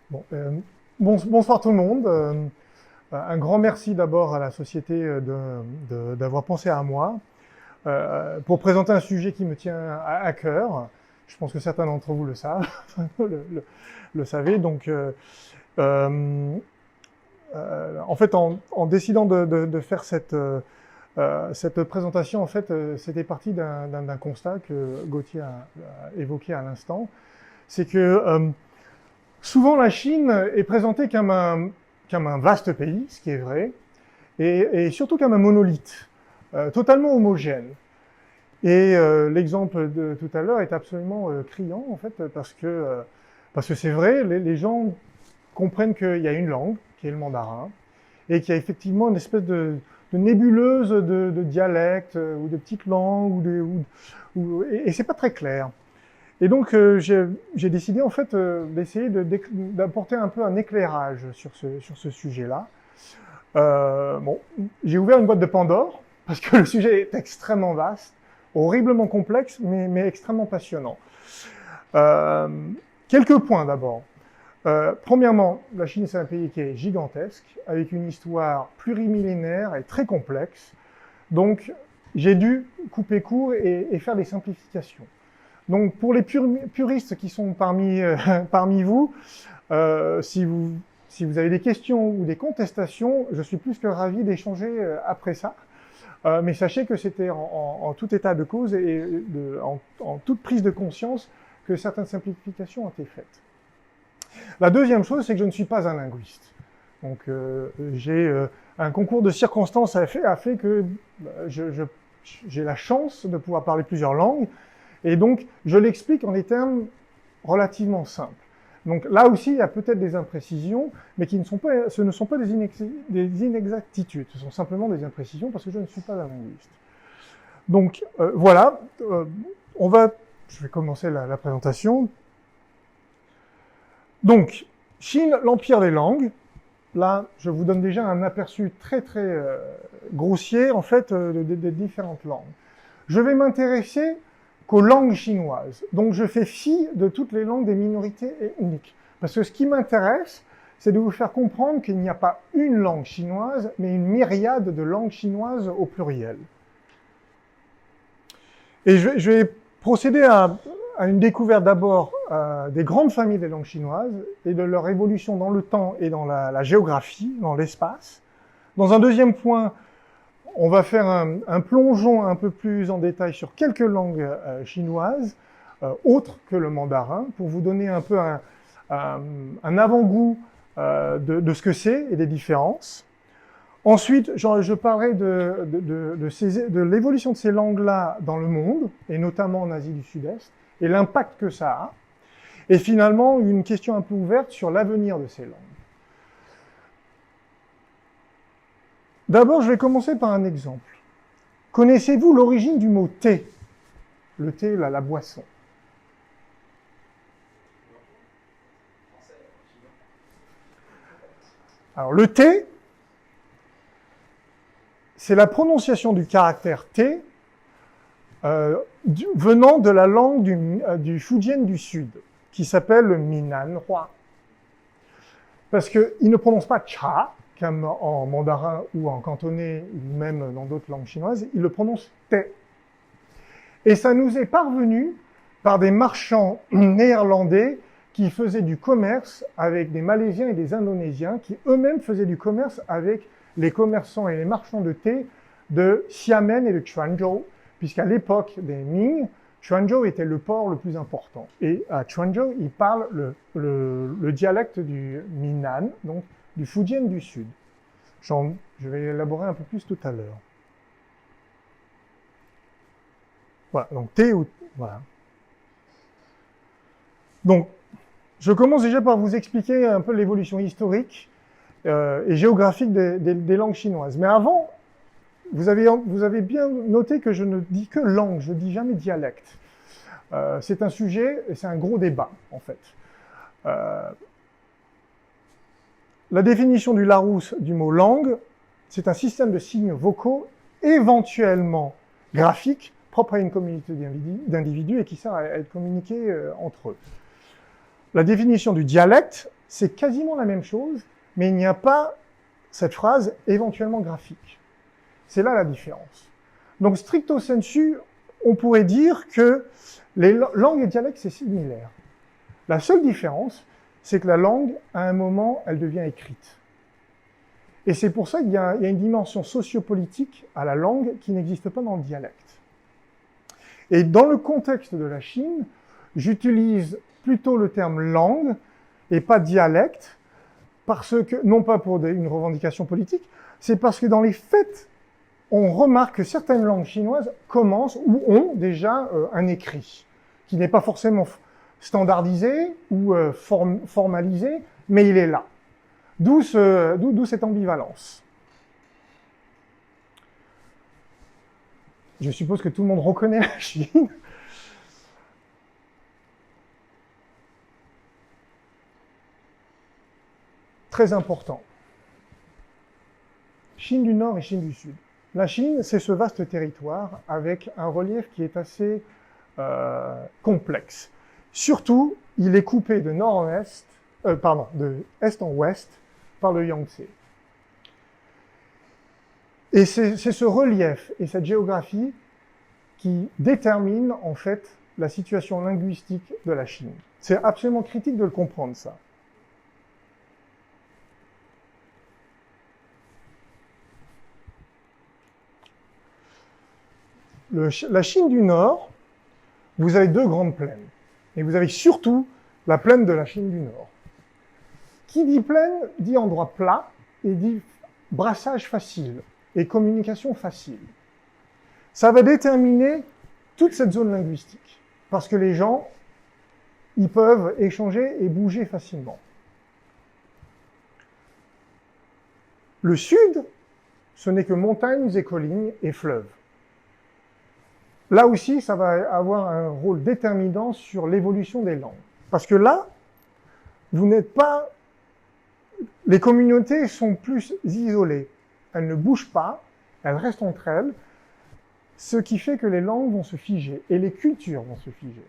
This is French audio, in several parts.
Bon, bonsoir tout le monde. Un grand merci d'abord à la société d'avoir pensé à moi pour présenter un sujet qui me tient à cœur. Je pense que certains d'entre vous le savent, le savez. Donc, en fait, en décidant de faire cette présentation, en fait, c'était parti d'un constat que Gauthier a évoqué à l'instant. C'est que souvent, la Chine est présentée comme un vaste pays, ce qui est vrai, et surtout comme un monolithe, totalement homogène. Et l'exemple de tout à l'heure est absolument criant, en fait, parce que c'est vrai, les gens comprennent qu'il y a une langue, qui est le mandarin, et qu'il y a effectivement une espèce de nébuleuse de dialectes ou de petites langues, et c'est pas très clair. Et donc, j'ai décidé en fait d'essayer d'apporter un peu un éclairage sur ce sujet-là. Bon, j'ai ouvert une boîte de Pandore parce que le sujet est extrêmement vaste, horriblement complexe, mais extrêmement passionnant. Quelques points d'abord. Premièrement, la Chine, c'est un pays qui est gigantesque, avec une histoire plurimillénaire et très complexe. Donc, j'ai dû couper court et faire des simplifications. Donc, pour les puristes qui sont parmi vous, si vous avez des questions ou des contestations, je suis plus que ravi d'échanger après ça. Mais sachez que c'était en tout état de cause et en toute prise de conscience que certaines simplifications ont été faites. La deuxième chose, c'est que je ne suis pas un linguiste. Donc, j'ai un concours de circonstances a fait que j'ai la chance de pouvoir parler plusieurs langues. Et donc, je l'explique en des termes relativement simples. Donc là aussi, il y a peut-être des imprécisions, mais ce ne sont pas des inexactitudes, ce sont simplement des imprécisions parce que je ne suis pas un linguiste. Donc voilà, je vais commencer la présentation. Donc, Chine, l'empire des langues. Là, je vous donne déjà un aperçu très grossier, en fait, des différentes langues. Je vais m'intéresser qu'aux langues chinoises. Donc, je fais fi de toutes les langues des minorités ethniques. Parce que ce qui m'intéresse, c'est de vous faire comprendre qu'il n'y a pas une langue chinoise, mais une myriade de langues chinoises au pluriel. Et je vais procéder à une découverte d'abord des grandes familles des langues chinoises et de leur évolution dans le temps et dans la géographie, dans l'espace. Dans un deuxième point, on va faire un plongeon un peu plus en détail sur quelques langues chinoises, autres que le mandarin, pour vous donner un peu un avant-goût de ce que c'est et des différences. Ensuite, je parlerai de l'évolution de ces langues-là dans le monde, et notamment en Asie du Sud-Est, et l'impact que ça a. Et finalement, une question un peu ouverte sur l'avenir de ces langues. D'abord, je vais commencer par un exemple. Connaissez-vous l'origine du mot thé? Le thé, la boisson. Alors, le thé, c'est la prononciation du caractère T venant de la langue du Fujian du Sud, qui s'appelle le Minanhua. Parce qu'il ne prononce pas cha, comme en mandarin ou en cantonais, ou même dans d'autres langues chinoises, il le prononce T. Et ça nous est parvenu par des marchands néerlandais qui faisaient du commerce avec des Malaisiens et des Indonésiens, qui eux-mêmes faisaient du commerce avec les commerçants et les marchands de thé de Xiamen et de Quanzhou, puisqu'à l'époque des Ming, Quanzhou était le port le plus important. Et à Quanzhou, ils parlent le dialecte du Minnan, donc du Fujian du Sud. Je vais élaborer un peu plus tout à l'heure. Voilà, donc thé ou... Voilà. Donc, je commence déjà par vous expliquer un peu l'évolution historique et géographique des langues chinoises. Mais avant, vous avez bien noté que je ne dis que langue, je ne dis jamais dialecte. C'est un sujet et c'est un gros débat, en fait. La définition du Larousse du mot langue, c'est un système de signes vocaux éventuellement graphiques, propre à une communauté d'individus et qui sert à être communiqué entre eux. La définition du dialecte, c'est quasiment la même chose, mais il n'y a pas cette phrase éventuellement graphique. C'est là la différence. Donc, stricto sensu, on pourrait dire que les langues et dialectes, c'est similaire. La seule différence, c'est que la langue, à un moment, elle devient écrite. Et c'est pour ça qu'il y a une dimension sociopolitique à la langue qui n'existe pas dans le dialecte. Et dans le contexte de la Chine, j'utilise plutôt le terme langue et pas dialecte, parce que, non pas pour une revendication politique, c'est parce que dans les faits, on remarque que certaines langues chinoises commencent ou ont déjà un écrit, qui n'est pas forcément standardisé ou formalisé, mais il est là. D'où cette ambivalence. Je suppose que tout le monde reconnaît la Chine. Très important. Chine du Nord et Chine du Sud. La Chine, c'est ce vaste territoire avec un relief qui est assez complexe. Surtout, il est coupé de nord en est, de est en ouest par le Yangtze. Et c'est ce relief et cette géographie qui déterminent en fait la situation linguistique de la Chine. C'est absolument critique de le comprendre, ça. La Chine du Nord, vous avez deux grandes plaines. Et vous avez surtout la plaine de la Chine du Nord. Qui dit plaine, dit endroit plat et dit brassage facile et communication facile. Ça va déterminer toute cette zone linguistique. Parce que les gens, ils peuvent échanger et bouger facilement. Le sud, ce n'est que montagnes et collines et fleuves. Là aussi, ça va avoir un rôle déterminant sur l'évolution des langues. Parce que là, vous n'êtes pas... Les communautés sont plus isolées. Elles ne bougent pas, elles restent entre elles, ce qui fait que les langues vont se figer et les cultures vont se figer.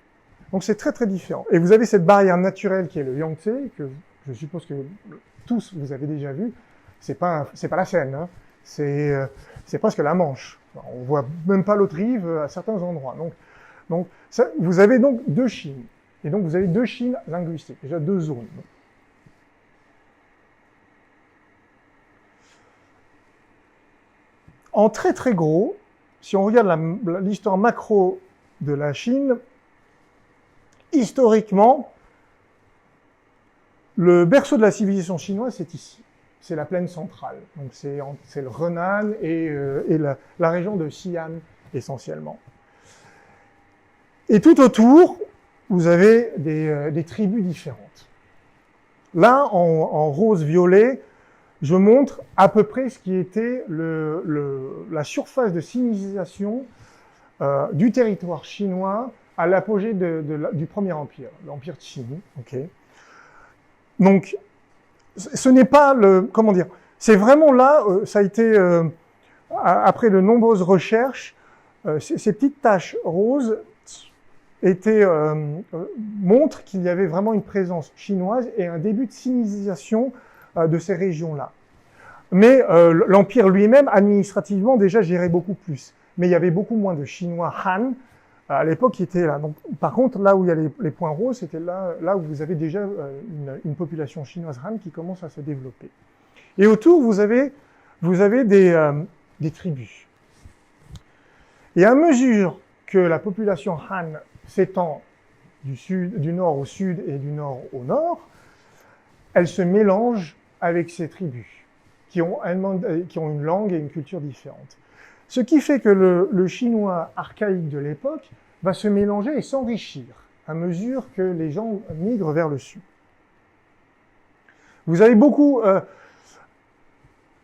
Donc c'est très très différent. Et vous avez cette barrière naturelle qui est le Yangtze, que je suppose que tous vous avez déjà vu. C'est pas la Seine, hein. C'est presque la Manche. On voit même pas l'autre rive à certains endroits. Donc ça, vous avez donc deux Chines. Et donc vous avez deux Chines linguistiques, déjà deux zones. En très très gros, si on regarde l'histoire macro de la Chine, historiquement, le berceau de la civilisation chinoise, c'est ici. C'est la plaine centrale. Donc c'est le Henan et la région de Xi'an, essentiellement. Et tout autour, vous avez des tribus différentes. Là, en rose-violet, je montre à peu près ce qui était la surface de civilisation du territoire chinois à l'apogée du premier empire, l'empire Qing. Okay. Donc, ce n'est pas comment dire, c'est vraiment là, ça a été, après de nombreuses recherches, ces petites taches roses montrent qu'il y avait vraiment une présence chinoise et un début de civilisation de ces régions-là. Mais l'Empire lui-même, administrativement, déjà gérait beaucoup plus. Mais il y avait beaucoup moins de Chinois Han à l'époque qui étaient là. Donc, par contre, là où il y a les points roses, c'était là où vous avez déjà une population chinoise Han qui commence à se développer. Et autour, vous avez des tribus. Et à mesure que la population Han s'étend du nord au sud et du nord au nord, elle se mélange avec ces tribus qui ont une langue et une culture différentes. Ce qui fait que le chinois archaïque de l'époque va se mélanger et s'enrichir à mesure que les gens migrent vers le sud. Vous avez beaucoup...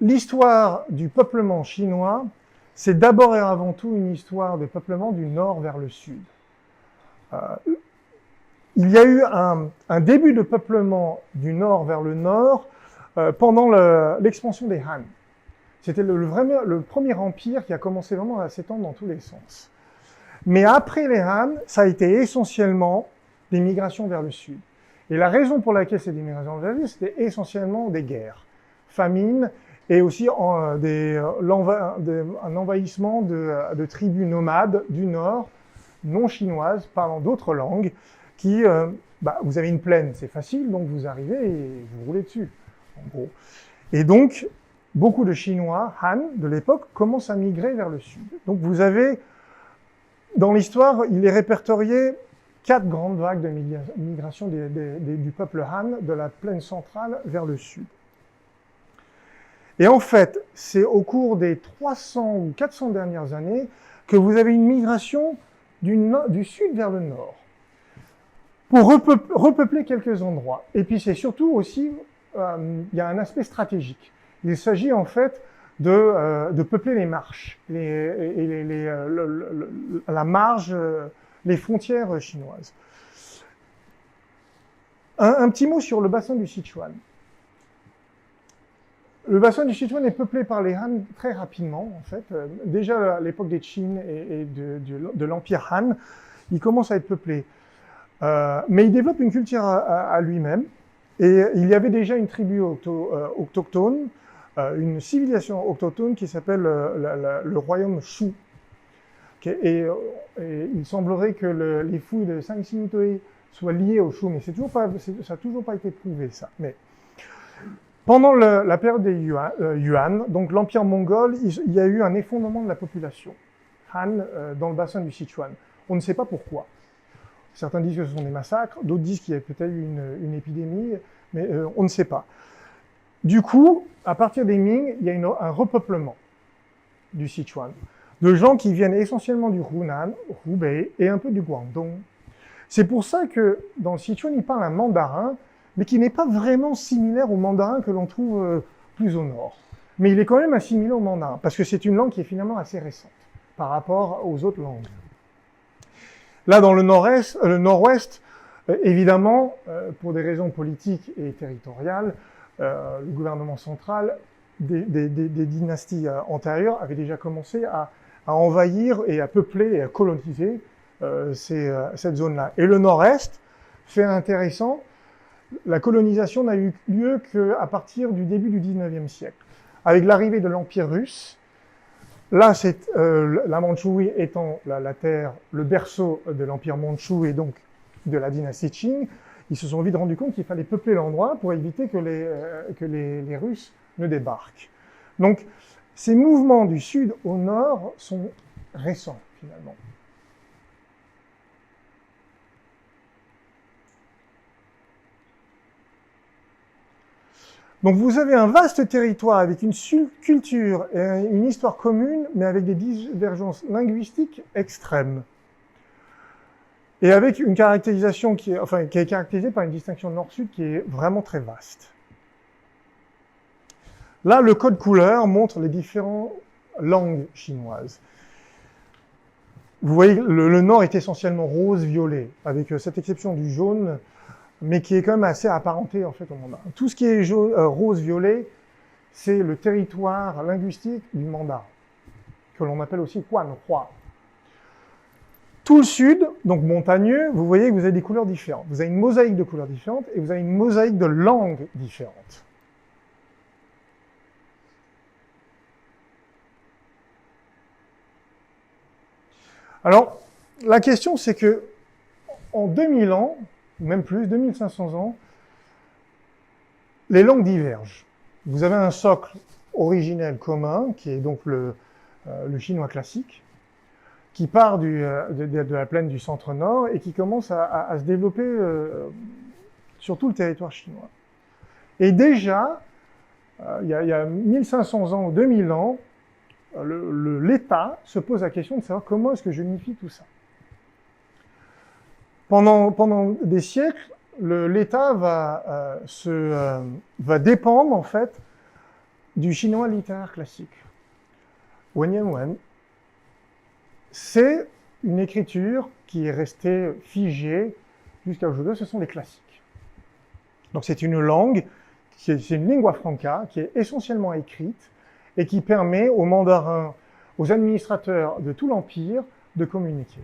l'histoire du peuplement chinois, c'est d'abord et avant tout une histoire de peuplement du nord vers le sud. Il y a eu un début de peuplement du nord vers le nord pendant l'expansion des Han. C'était le premier empire qui a commencé vraiment à s'étendre dans tous les sens. Mais après les Han, ça a été essentiellement des migrations vers le sud. Et la raison pour laquelle ces immigrations ont c'était essentiellement des guerres, famines, et aussi un envahissement de tribus nomades du nord, non chinoises, parlant d'autres langues, qui, vous avez une plaine, c'est facile, donc vous arrivez et vous roulez dessus, en gros. Et donc, beaucoup de Chinois, Han, de l'époque, commencent à migrer vers le sud. Donc vous avez, dans l'histoire, il est répertorié 4 grandes vagues de migration du peuple Han de la plaine centrale vers le sud. Et en fait, c'est au cours des 300 ou 400 dernières années que vous avez une migration du sud vers le nord pour repeupler quelques endroits. Et puis c'est surtout aussi, il y a un aspect stratégique. Il s'agit en fait de peupler les marches, la marge, les frontières chinoises. Un petit mot sur le bassin du Sichuan. Le bassin du Sichuan est peuplé par les Han très rapidement, en fait. Déjà à l'époque des Qin et de l'Empire Han, il commence à être peuplé. Mais il développe une culture à lui-même. Et il y avait déjà une tribu autochtone, une civilisation autochtone qui s'appelle le royaume Shu. Et il semblerait que les fouilles de Sanxingdui soient liées au Shu, mais ça n'a toujours pas été prouvé, ça. Mais pendant la période des Yuan, donc l'empire mongol, il y a eu un effondrement de la population Han dans le bassin du Sichuan. On ne sait pas pourquoi. Certains disent que ce sont des massacres, d'autres disent qu'il y a peut-être eu une épidémie, mais on ne sait pas. Du coup, à partir des Ming, il y a un repeuplement du Sichuan, de gens qui viennent essentiellement du Hunan, Hubei et un peu du Guangdong. C'est pour ça que dans le Sichuan, ils parlent un mandarin, mais qui n'est pas vraiment similaire au mandarin que l'on trouve plus au nord. Mais il est quand même assimilé au mandarin, parce que c'est une langue qui est finalement assez récente par rapport aux autres langues. Là, dans le nord-ouest, évidemment, pour des raisons politiques et territoriales, le gouvernement central des dynasties antérieures avait déjà commencé à envahir et à peupler et à coloniser cette zone-là. Et le nord-est, fait intéressant, la colonisation n'a eu lieu qu'à partir du début du 19e siècle. Avec l'arrivée de l'Empire russe, là, la Mandchourie étant la terre, le berceau de l'Empire mandchou et donc de la dynastie Qing, ils se sont vite rendus compte qu'il fallait peupler l'endroit pour éviter que les Russes ne débarquent. Donc, ces mouvements du sud au nord sont récents, finalement. Donc vous avez un vaste territoire avec une culture et une histoire commune, mais avec des divergences linguistiques extrêmes. Et avec une caractérisation qui est caractérisée par une distinction nord-sud qui est vraiment très vaste. Là, le code couleur montre les différentes langues chinoises. Vous voyez, le nord est essentiellement rose-violet, avec cette exception du jaune, mais qui est quand même assez apparenté en fait au mandarin. Tout ce qui est rose-violet, c'est le territoire linguistique du mandarin, que l'on appelle aussi Huanhua. Tout le sud, donc montagneux, vous voyez que vous avez des couleurs différentes. Vous avez une mosaïque de couleurs différentes et vous avez une mosaïque de langues différentes. Alors, la question c'est que en 2000 ans, même plus, 2500 ans, les langues divergent. Vous avez un socle originel commun, qui est donc le chinois classique, qui part de la plaine du centre-nord et qui commence à se développer sur tout le territoire chinois. Et déjà, il y a 1500 ans ou 2000 ans, l'État se pose la question de savoir comment est-ce que j'unifie tout ça. Pendant des siècles, l'État va dépendre en fait du chinois littéraire classique. Wenyan, c'est une écriture qui est restée figée jusqu'à aujourd'hui, ce sont les classiques. Donc c'est une langue, c'est une lingua franca qui est essentiellement écrite et qui permet aux mandarins, aux administrateurs de tout l'empire de communiquer.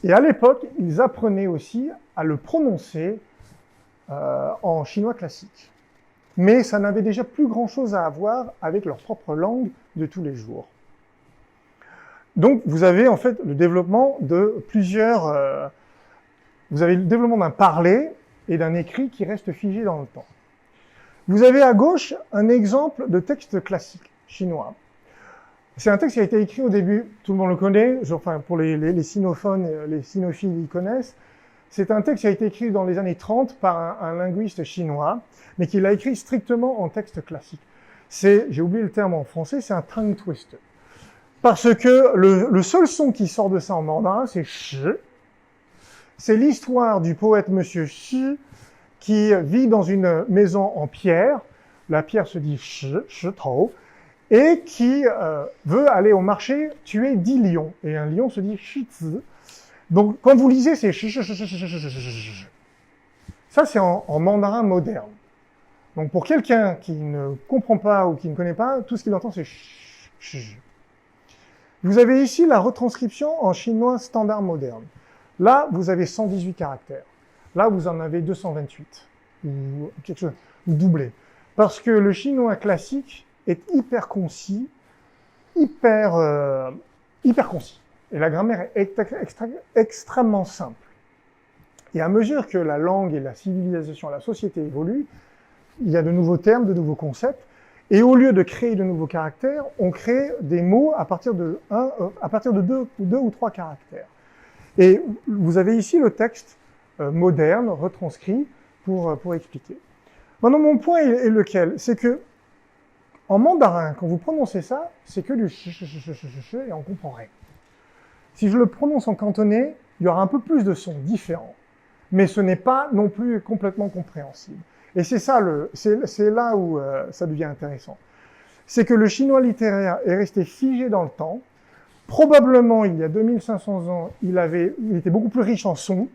Et à l'époque, ils apprenaient aussi à le prononcer en chinois classique. Mais ça n'avait déjà plus grand-chose à voir avec leur propre langue de tous les jours. Donc, vous avez en fait le développement de plusieurs... vous avez le développement d'un parler et d'un écrit qui reste figé dans le temps. Vous avez à gauche un exemple de texte classique chinois. C'est un texte qui a été écrit au début, tout le monde le connaît, enfin pour les sinophones, les sinophiles y connaissent. C'est un texte qui a été écrit dans les années 30 par un linguiste chinois, mais qui l'a écrit strictement en texte classique. J'ai oublié le terme en français, c'est un tongue twister. Parce que le seul son qui sort de ça en mandarin, c'est sh. C'est l'histoire du poète Monsieur Xi qui vit dans une maison en pierre. La pierre se dit shi tao, et qui veut aller au marché tuer 10 lions. Et un lion se dit shi zi. Donc, quand vous lisez, c'est shi. Ça, c'est en mandarin moderne. Donc, pour quelqu'un qui ne comprend pas ou qui ne connaît pas, tout ce qu'il entend, c'est sh. Vous avez ici la retranscription en chinois standard moderne. Là, vous avez 118 caractères. Là, vous en avez 228. Ou quelque chose, ou doublé. Parce que le chinois classique est hyper concis, hyper concis. Et la grammaire est extrêmement simple. Et à mesure que la langue et la civilisation, la société évoluent, il y a de nouveaux termes, de nouveaux concepts. Et au lieu de créer de nouveaux caractères, on crée des mots à partir de deux ou trois caractères. Et vous avez ici le texte moderne, retranscrit, pour expliquer. Maintenant, mon point est lequel? C'est que, en mandarin, quand vous prononcez ça, c'est que du ch, et on comprend rien. Si je le prononce en cantonais, il y aura un peu plus de sons différents. Mais ce n'est pas non plus complètement compréhensible. Et c'est ça c'est là où ça devient intéressant. C'est que le chinois littéraire est resté figé dans le temps. Probablement, il y a 2500 ans, il était beaucoup plus riche en sons,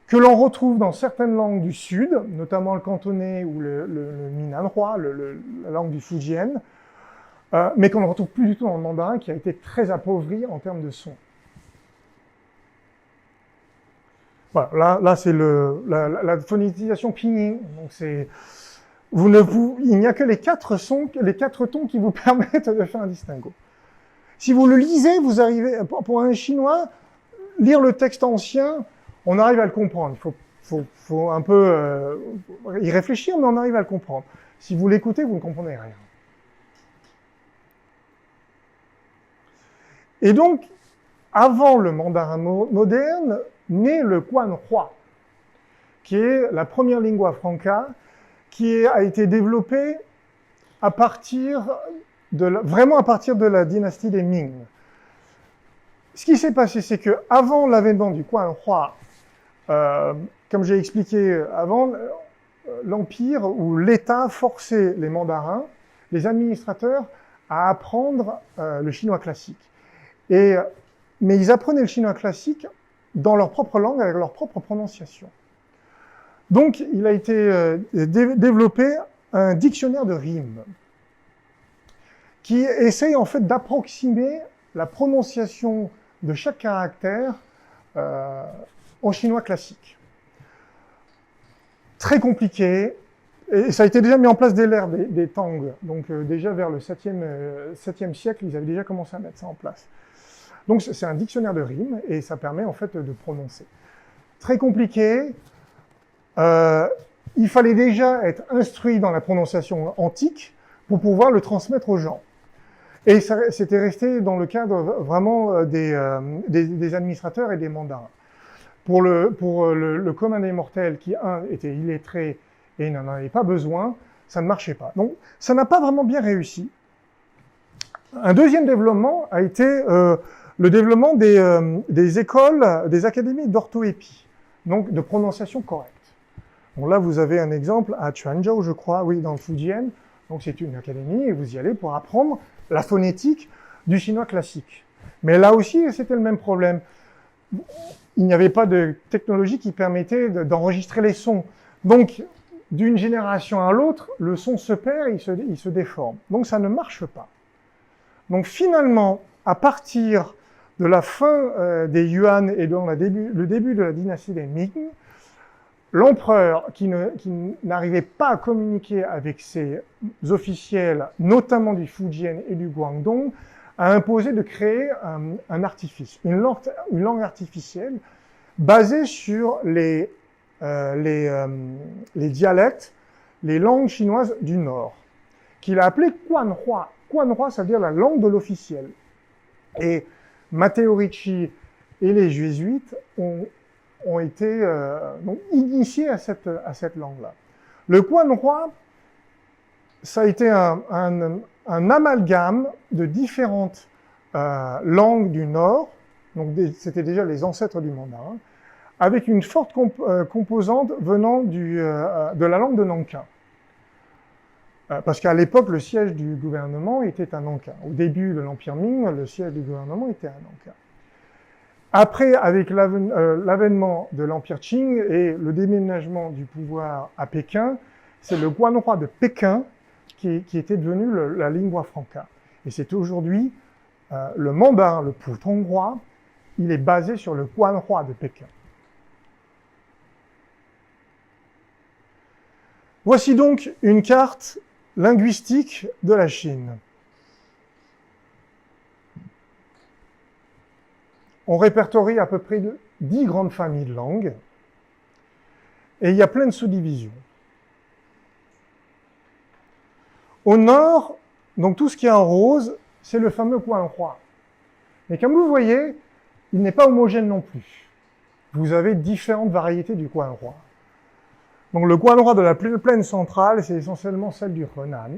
que l'on retrouve dans certaines langues du Sud, notamment le cantonais ou le minanhua, la langue du Fujian, mais qu'on ne retrouve plus du tout dans le mandarin, qui a été très appauvri en termes de sons. Voilà, là c'est la phonétisation pinyin. Donc il n'y a que les quatre tons qui vous permettent de faire un distinguo. Si vous le lisez, vous arrivez, pour un chinois, lire le texte ancien, on arrive à le comprendre. Il faut un peu y réfléchir, mais on arrive à le comprendre. Si vous l'écoutez, vous ne comprenez rien. Et donc, avant le mandarin moderne, naît le guanhua, qui est la première lingua franca, qui a été développée vraiment à partir de la dynastie des Ming. Ce qui s'est passé, c'est que avant l'avènement du guanhua, comme j'ai expliqué avant, l'Empire ou l'État forçait les mandarins, les administrateurs, à apprendre le chinois classique. Mais ils apprenaient le chinois classique dans leur propre langue, avec leur propre prononciation. Donc, il a été développé un dictionnaire de rimes qui essaye en fait d'approximer la prononciation de chaque caractère en chinois classique. Très compliqué, et ça a été déjà mis en place dès l'ère des Tang. Donc déjà vers le 7e siècle, ils avaient déjà commencé à mettre ça en place. Donc c'est un dictionnaire de rimes, et ça permet en fait de prononcer. Très compliqué, il fallait déjà être instruit dans la prononciation antique pour pouvoir le transmettre aux gens. Et c'était resté dans le cadre vraiment des administrateurs et des mandarins. Pour le commun des mortels qui, était illettré et n'en avait pas besoin, ça ne marchait pas. Donc, ça n'a pas vraiment bien réussi. Un deuxième développement a été le développement des écoles, des académies d'orthoépie, donc de prononciation correcte. Donc là, vous avez un exemple à Quanzhou, je crois, oui, dans le Fujian. Donc c'est une académie et vous y allez pour apprendre la phonétique du chinois classique. Mais là aussi, c'était le même problème. Il n'y avait pas de technologie qui permettait d'enregistrer les sons. Donc, d'une génération à l'autre, le son se perd et il se déforme. Donc, ça ne marche pas. Donc, finalement, à partir de la fin des Yuan et dans le début de la dynastie des Ming, l'empereur qui n'arrivait pas à communiquer avec ses officiels, notamment du Fujian et du Guangdong, a imposé de créer un artifice, une langue artificielle basée sur les dialectes, les langues chinoises du Nord, qu'il a appelé Guanhua. Guanhua, ça veut dire la langue de l'officiel. Et Matteo Ricci et les jésuites ont été donc initiés à cette langue-là. Le Guanhua, ça a été un amalgame de différentes langues du Nord, donc c'était déjà les ancêtres du mandarin, avec une forte composante venant de la langue de Nankin. Parce qu'à l'époque, le siège du gouvernement était à Nankin. Au début de l'Empire Ming, le siège du gouvernement était à Nankin. Après, avec l'avènement de l'Empire Qing et le déménagement du pouvoir à Pékin, c'est le Guanhua de Pékin qui était devenu la lingua franca. Et c'est aujourd'hui le mandarin, le putonghua, il est basé sur le Guanhua de Pékin. Voici donc une carte linguistique de la Chine. On répertorie à peu près 10 grandes familles de langues et il y a plein de sous-divisions. Au nord, donc tout ce qui est en rose, c'est le fameux Guanhua. Mais comme vous voyez, il n'est pas homogène non plus. Vous avez différentes variétés du Guanhua. Donc le Guanhua de la plaine centrale, c'est essentiellement celle du Henan.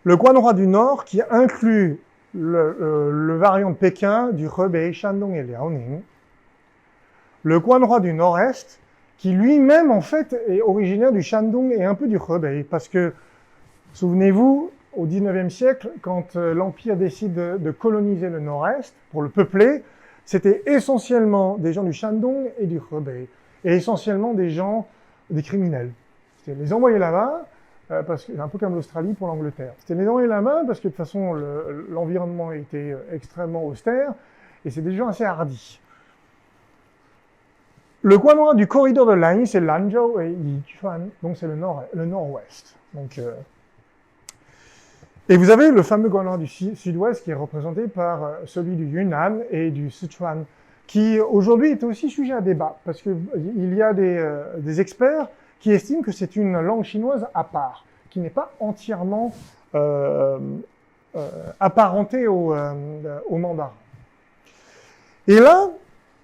Le Guanhua du nord, qui inclut le variant de Pékin du Hebei, Shandong et Liaoning. Le Guanhua du nord-est, qui lui-même, en fait, est originaire du Shandong et un peu du Hebei, parce que, souvenez-vous, au XIXe siècle, quand l'Empire décide de coloniser le nord-est, pour le peupler, c'était essentiellement des gens du Shandong et du Hebei, et essentiellement des criminels. C'était les envoyer là-bas, parce que c'est un peu comme l'Australie pour l'Angleterre. C'était les envoyer là-bas parce que de toute façon, l'environnement était extrêmement austère, et c'est des gens assez hardis. Le Guanhua du corridor de Lanyi, c'est Lanzhou et Yichuan, donc c'est le nord-ouest. Et vous avez le fameux Guanhua du sud-ouest qui est représenté par celui du Yunnan et du Sichuan, qui aujourd'hui est aussi sujet à débat, parce qu'il y a des experts qui estiment que c'est une langue chinoise à part, qui n'est pas entièrement apparentée au mandarin. Et là,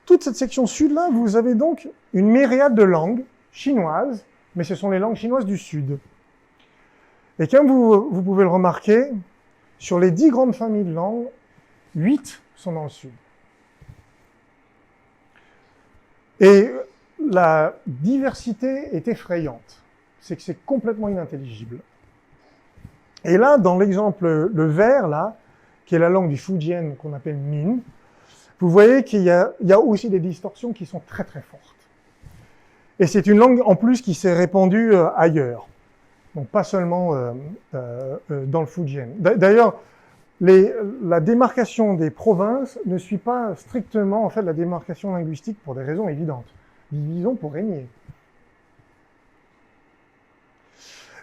toute cette section sud-là, vous avez donc une myriade de langues chinoises, mais ce sont les langues chinoises du sud. Et comme vous pouvez le remarquer, sur les 10 grandes familles de langues, 8 sont dans le sud. Et la diversité est effrayante. C'est que c'est complètement inintelligible. Et là, dans l'exemple, le vert, là, qui est la langue du Fujian qu'on appelle Min, vous voyez qu'il y a aussi des distorsions qui sont très très fortes. Et c'est une langue en plus qui s'est répandue ailleurs. Donc pas seulement dans le Fujian. D'ailleurs, la démarcation des provinces ne suit pas strictement en fait la démarcation linguistique pour des raisons évidentes. Division pour régner.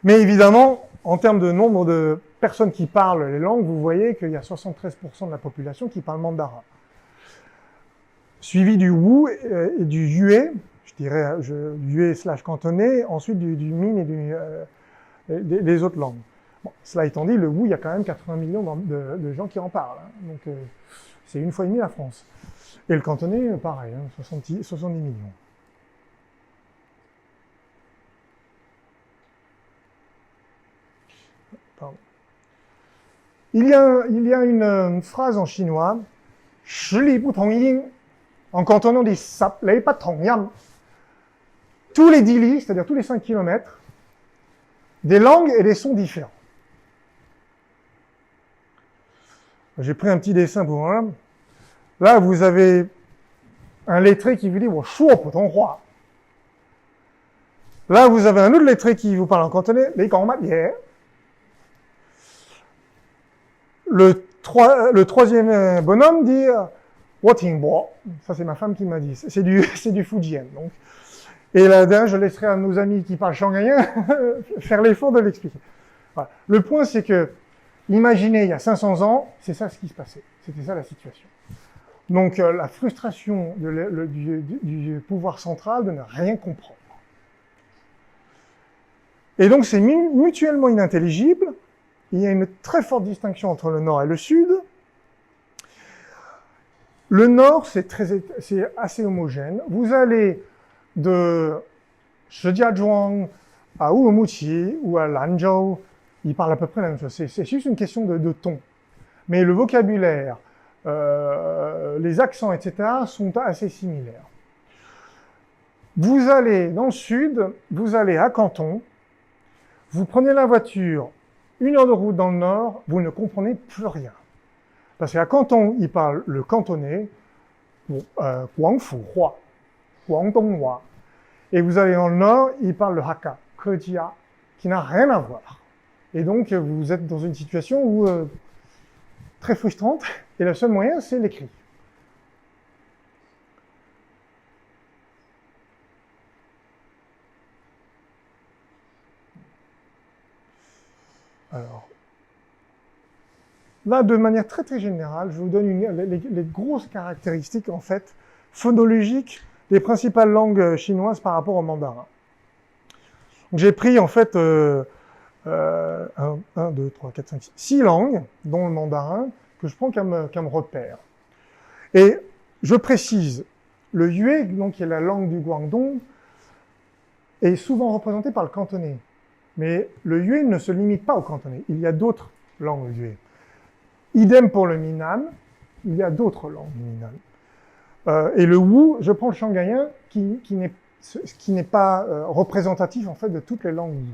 Mais évidemment, en termes de nombre de personnes qui parlent les langues, vous voyez qu'il y a 73% de la population qui parle mandarin. Suivi du Wu et du Yue, je dirais Yue/cantonais, ensuite du Min et des autres langues. Bon, cela étant dit, le Wu, il y a quand même 80 millions de gens qui en parlent. Hein. Donc, c'est une fois et demie la France. Et le cantonais, pareil, hein, 70 millions. Pardon. Il y a une phrase en chinois, « Shi li bu tong yin », en cantonais on dit « Sap lei pa tong yam ». Tous les 10 li, c'est-à-dire tous les 5 kilomètres, des langues et des sons différents. J'ai pris un petit dessin pour moi. Là, vous avez un lettré qui vous dit « Shuo pu tong hua ». Là, vous avez un autre lettré qui vous parle en cantonais « Lei gong mat ye ». Le troisième bonhomme dit Wotingbo, ça c'est ma femme qui m'a dit, c'est du Fujian. Donc. Et là, je laisserai à nos amis qui parlent shanghaïen faire l'effort de l'expliquer. Voilà. Le point, c'est que, imaginez, il y a 500 ans, c'est ça ce qui se passait. C'était ça la situation. Donc, la frustration du pouvoir central de ne rien comprendre. Et donc, c'est mutuellement inintelligible. Il y a une très forte distinction entre le nord et le sud. Le nord, c'est assez homogène. Vous allez de Shijiazhuang à Urumqi ou à Lanzhou, ils parlent à peu près la même chose. C'est juste une question de ton. Mais le vocabulaire, les accents, etc., sont assez similaires. Vous allez dans le sud, vous allez à Canton, vous prenez la voiture, 1 heure de route dans le nord, vous ne comprenez plus rien. Parce qu'à Canton, ils parlent le cantonais, Guangfu-hua, Guangdonghua. Et vous allez dans le nord, ils parlent le Hakka, Kejia, qui n'a rien à voir. Et donc, vous êtes dans une situation où, très frustrante, et le seul moyen, c'est l'écrit. Alors, là, de manière très très générale, je vous donne les grosses caractéristiques, en fait, phonologiques des principales langues chinoises par rapport au mandarin. J'ai pris, en fait, 1, 2, 3, 4, 5, 6 langues, dont le mandarin, que je prends comme repère. Et je précise, le yue, donc, qui est la langue du Guangdong, est souvent représenté par le cantonais. Mais le yue ne se limite pas au cantonais. Il y a d'autres langues yue. Idem pour le Minnan, il y a d'autres langues du Minnan. Et le wu, je prends le shanghaïen, qui n'est pas représentatif, en fait, de toutes les langues wu.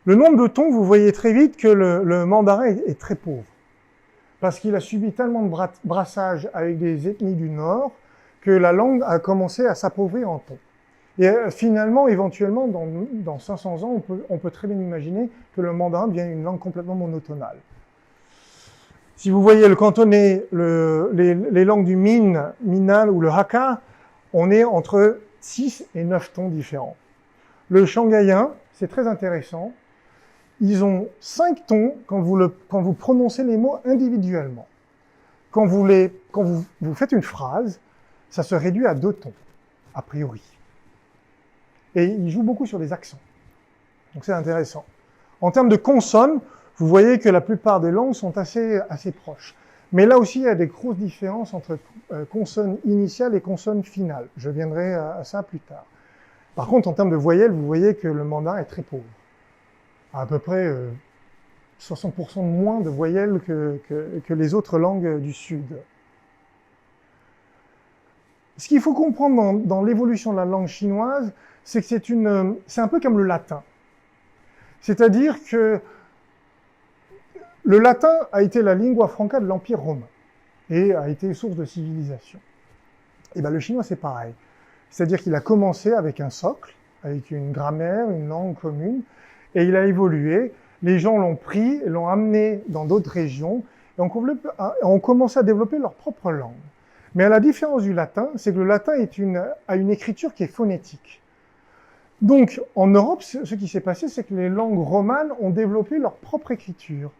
Le nombre de tons, vous voyez très vite que le mandarin est très pauvre. Parce qu'il a subi tellement de brassage avec des ethnies du Nord que la langue a commencé à s'appauvrir en tons. Et finalement, éventuellement, dans 500 ans, on peut très bien imaginer que le mandarin devient une langue complètement monotonale. Si vous voyez le cantonais, les langues du Minnan ou le Hakka, on est entre 6 et 9 tons différents. Le shanghaïen, c'est très intéressant. Ils ont 5 tons quand vous prononcez les mots individuellement. Quand vous faites une phrase, ça se réduit à 2 tons, a priori. Et ils jouent beaucoup sur les accents. Donc c'est intéressant. En termes de consonnes, vous voyez que la plupart des langues sont assez proches. Mais là aussi, il y a des grosses différences entre consonnes initiales et consonnes finales. Je viendrai à ça plus tard. Par contre, en termes de voyelles, vous voyez que le mandarin est très pauvre. À peu près 60% de moins de voyelles que les autres langues du Sud. Ce qu'il faut comprendre dans l'évolution de la langue chinoise, c'est que c'est un peu comme le latin. C'est-à-dire que le latin a été la lingua franca de l'Empire romain et a été source de civilisation. Et bien le chinois, c'est pareil. C'est-à-dire qu'il a commencé avec un socle, avec une grammaire, une langue commune, et il a évolué. Les gens l'ont pris, l'ont amené dans d'autres régions, et ont commencé à développer leur propre langue. Mais à la différence du latin, c'est que le latin a une écriture qui est phonétique. Donc, en Europe, ce qui s'est passé, c'est que les langues romanes ont développé leur propre écriture,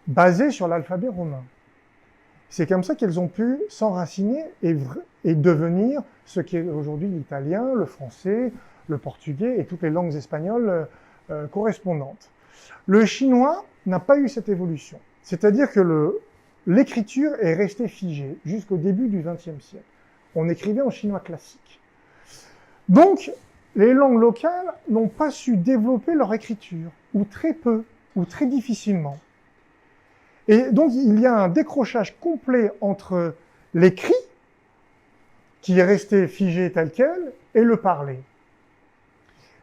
basée sur l'alphabet romain. C'est comme ça qu'elles ont pu s'enraciner et devenir ce qui est aujourd'hui l'italien, le français, le portugais et toutes les langues espagnoles correspondantes. Le chinois n'a pas eu cette évolution. C'est-à-dire que l'écriture est restée figée jusqu'au début du XXe siècle. On écrivait en chinois classique. Donc, les langues locales n'ont pas su développer leur écriture, ou très peu, ou très difficilement. Et donc, il y a un décrochage complet entre l'écrit, qui est resté figé tel quel, et le parler.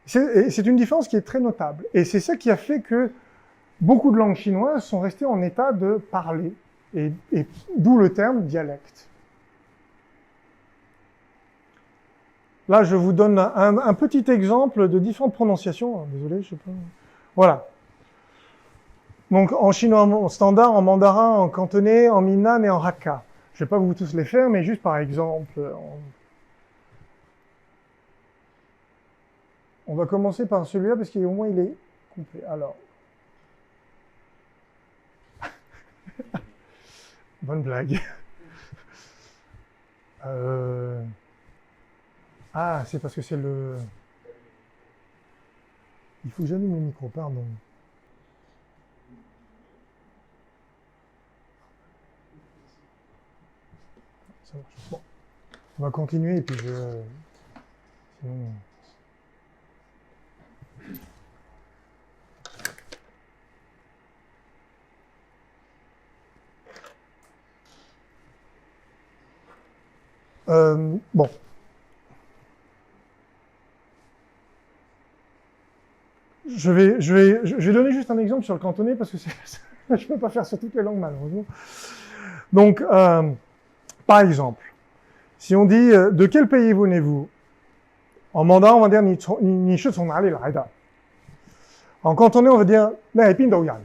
C'est une différence qui est très notable. Et c'est ça qui a fait que beaucoup de langues chinoises sont restées en état de parler, et d'où le terme dialecte. Là, je vous donne un petit exemple de différentes prononciations. Désolé, je sais pas. Voilà. Donc, en chinois standard, en mandarin, en cantonais, en minnan et en hakka. Je ne vais pas vous tous les faire, mais juste par exemple, on va commencer par celui-là parce qu'au moins il est complet. Alors, bonne blague. Ah, c'est parce que c'est le... Il faut que j'allume le micro, pardon. Ça marche. Bon, on va continuer et puis je... Sinon... Bon. Je vais donner juste un exemple sur le cantonais parce que je ne peux pas faire sur toutes les langues malheureusement. Donc, par exemple, si on dit de quel pays venez-vous? En mandarin, on va dire ni shi cong nali lai de. En cantonais, on va dire lai bin dou yan.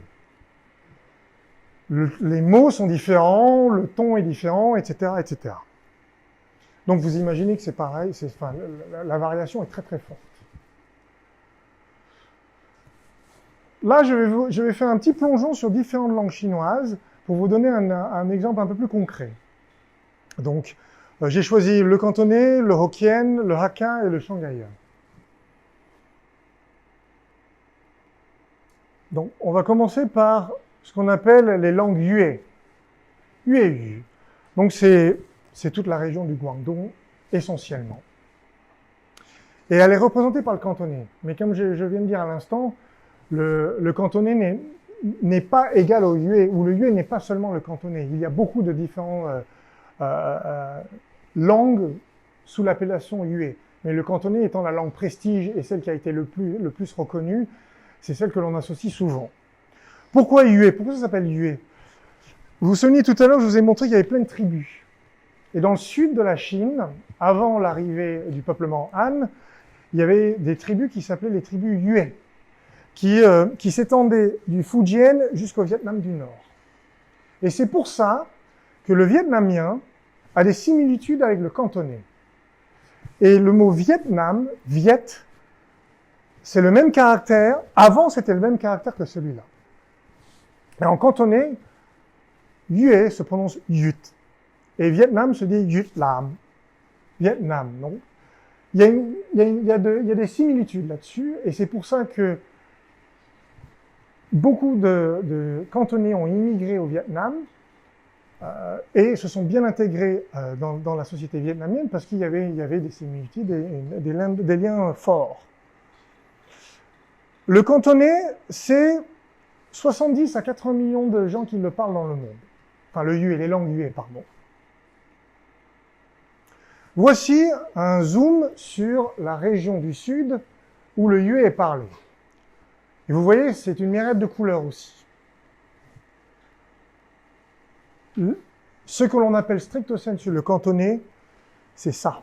Les mots sont différents, le ton est différent, etc., etc. Donc vous imaginez que c'est pareil, la variation est très très forte. Là, je vais faire un petit plongeon sur différentes langues chinoises pour vous donner un exemple un peu plus concret. Donc, j'ai choisi le cantonais, le hokkien, le hakka et le shanghaïen. Donc, on va commencer par ce qu'on appelle les langues yue. Yueyu. Donc, c'est toute la région du Guangdong, essentiellement. Et elle est représentée par le cantonais. Mais comme je viens de dire à l'instant, le cantonais n'est pas égal au yue, ou le yue n'est pas seulement le cantonais. Il y a beaucoup de différentes langues sous l'appellation yue. Mais le cantonais étant la langue prestige et celle qui a été le plus reconnue, c'est celle que l'on associe souvent. Pourquoi yue? Pourquoi ça s'appelle yue? Vous vous souvenez tout à l'heure, je vous ai montré qu'il y avait plein de tribus. Et dans le sud de la Chine, avant l'arrivée du peuplement Han, il y avait des tribus qui s'appelaient les tribus Yue, qui s'étendaient du Fujian jusqu'au Vietnam du Nord. Et c'est pour ça que le vietnamien a des similitudes avec le cantonais. Et le mot Vietnam, Viet, c'est le même caractère. Avant, c'était le même caractère que celui-là. Et en cantonais, Yue se prononce Yut. Et Vietnam se dit Yut Lam. Vietnam, non? Il y a des similitudes là-dessus, et c'est pour ça que beaucoup de cantonais ont immigré au Vietnam et se sont bien intégrés dans la société vietnamienne parce qu'il y avait des similitudes, des liens forts. Le cantonais, c'est 70 à 80 millions de gens qui le parlent dans le monde. Enfin, le yue, les langues yue, pardon. Voici un zoom sur la région du sud où le yue est parlé. Et vous voyez, c'est une myriade de couleurs aussi. Ce que l'on appelle stricto sensu le cantonais, c'est ça.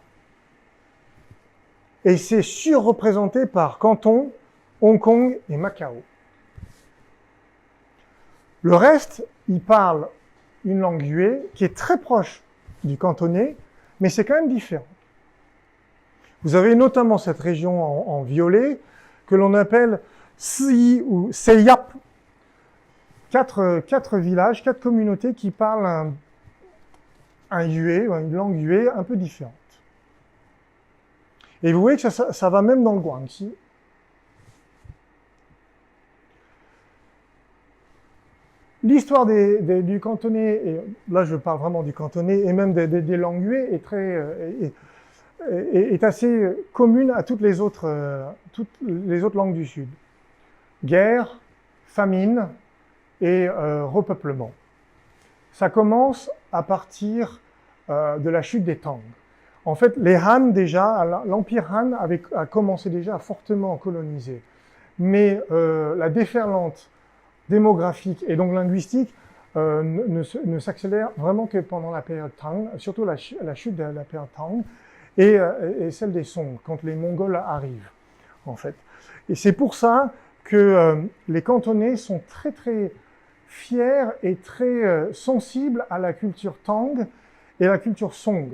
Et c'est surreprésenté par Canton, Hong Kong et Macao. Le reste, ils parlent une langue yue qui est très proche du cantonais, mais c'est quand même différent. Vous avez notamment cette région en violet que l'on appelle Si ou Seyap. Quatre villages, 4 communautés qui parlent un yue, une langue yue un peu différente. Et vous voyez que ça va même dans le Guangxi. L'histoire du cantonais, et là je parle vraiment du cantonais, et même des langues yue est assez commune à toutes les autres langues du Sud. Guerre, famine et repeuplement. Ça commence à partir de la chute des Tang. En fait, les Han déjà, l'empire Han a commencé déjà à fortement coloniser. Mais la déferlante démographique et donc linguistique ne s'accélère vraiment que pendant la période Tang, surtout la chute de la période Tang et celle des Song, quand les Mongols arrivent, en fait. Et c'est pour ça que les cantonais sont très très fiers et très sensibles à la culture Tang et la culture Song.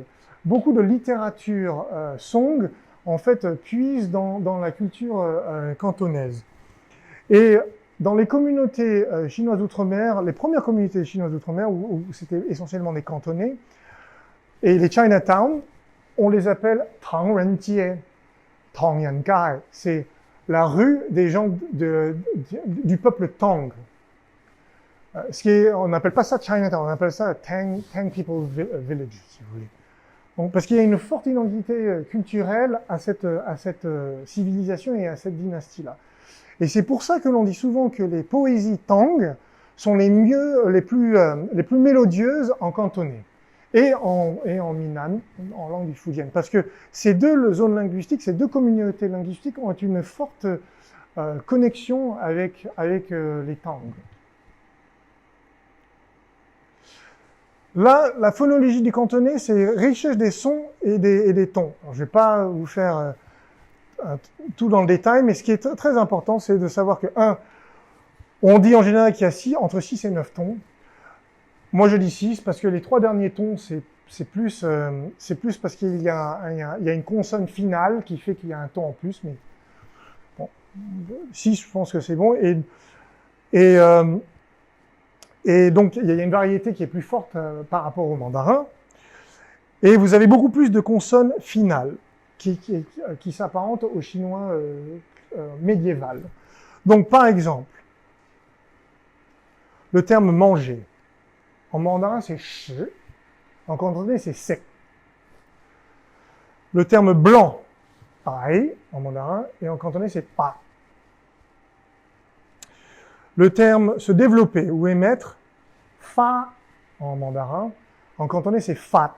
Beaucoup de littérature Song, en fait, puise dans la culture cantonaise. Et dans les communautés chinoises d'outre-mer, les premières communautés chinoises d'outre-mer, où c'était essentiellement des cantonais, et les Chinatown, on les appelle Tangrenjie, Tangyangai. C'est la rue des gens du peuple Tang. On n'appelle pas ça Chinatown, on appelle ça Tang People Village, si vous voulez. Donc, parce qu'il y a une forte identité culturelle à cette civilisation et à cette dynastie-là. Et c'est pour ça que l'on dit souvent que les poésies Tang sont les plus mélodieuses en cantonais et en Minnan, en langue du Fujian. Parce que ces deux zones linguistiques, ces deux communautés linguistiques ont une forte connexion avec les Tang. Là, la phonologie du cantonais, c'est richesse des sons et des tons. Alors, je ne vais pas vous faire tout dans le détail, mais ce qui est très important, c'est de savoir que, on dit en général qu'il y a entre 6 et 9 tons. Moi, je dis 6 parce que les 3 derniers tons, c'est plus parce qu'il y a une consonne finale qui fait qu'il y a un ton en plus, mais bon, 6, je pense que c'est bon. Et donc, il y a une variété qui est plus forte par rapport au mandarin. Et vous avez beaucoup plus de consonnes finales qui s'apparentent au chinois médiéval. Donc, par exemple, le terme manger. En mandarin, c'est shi. En cantonais, c'est se. Le terme blanc, pareil, en mandarin, et en cantonais, c'est pa. Le terme se développer ou émettre, fa en mandarin, en cantonais c'est fat.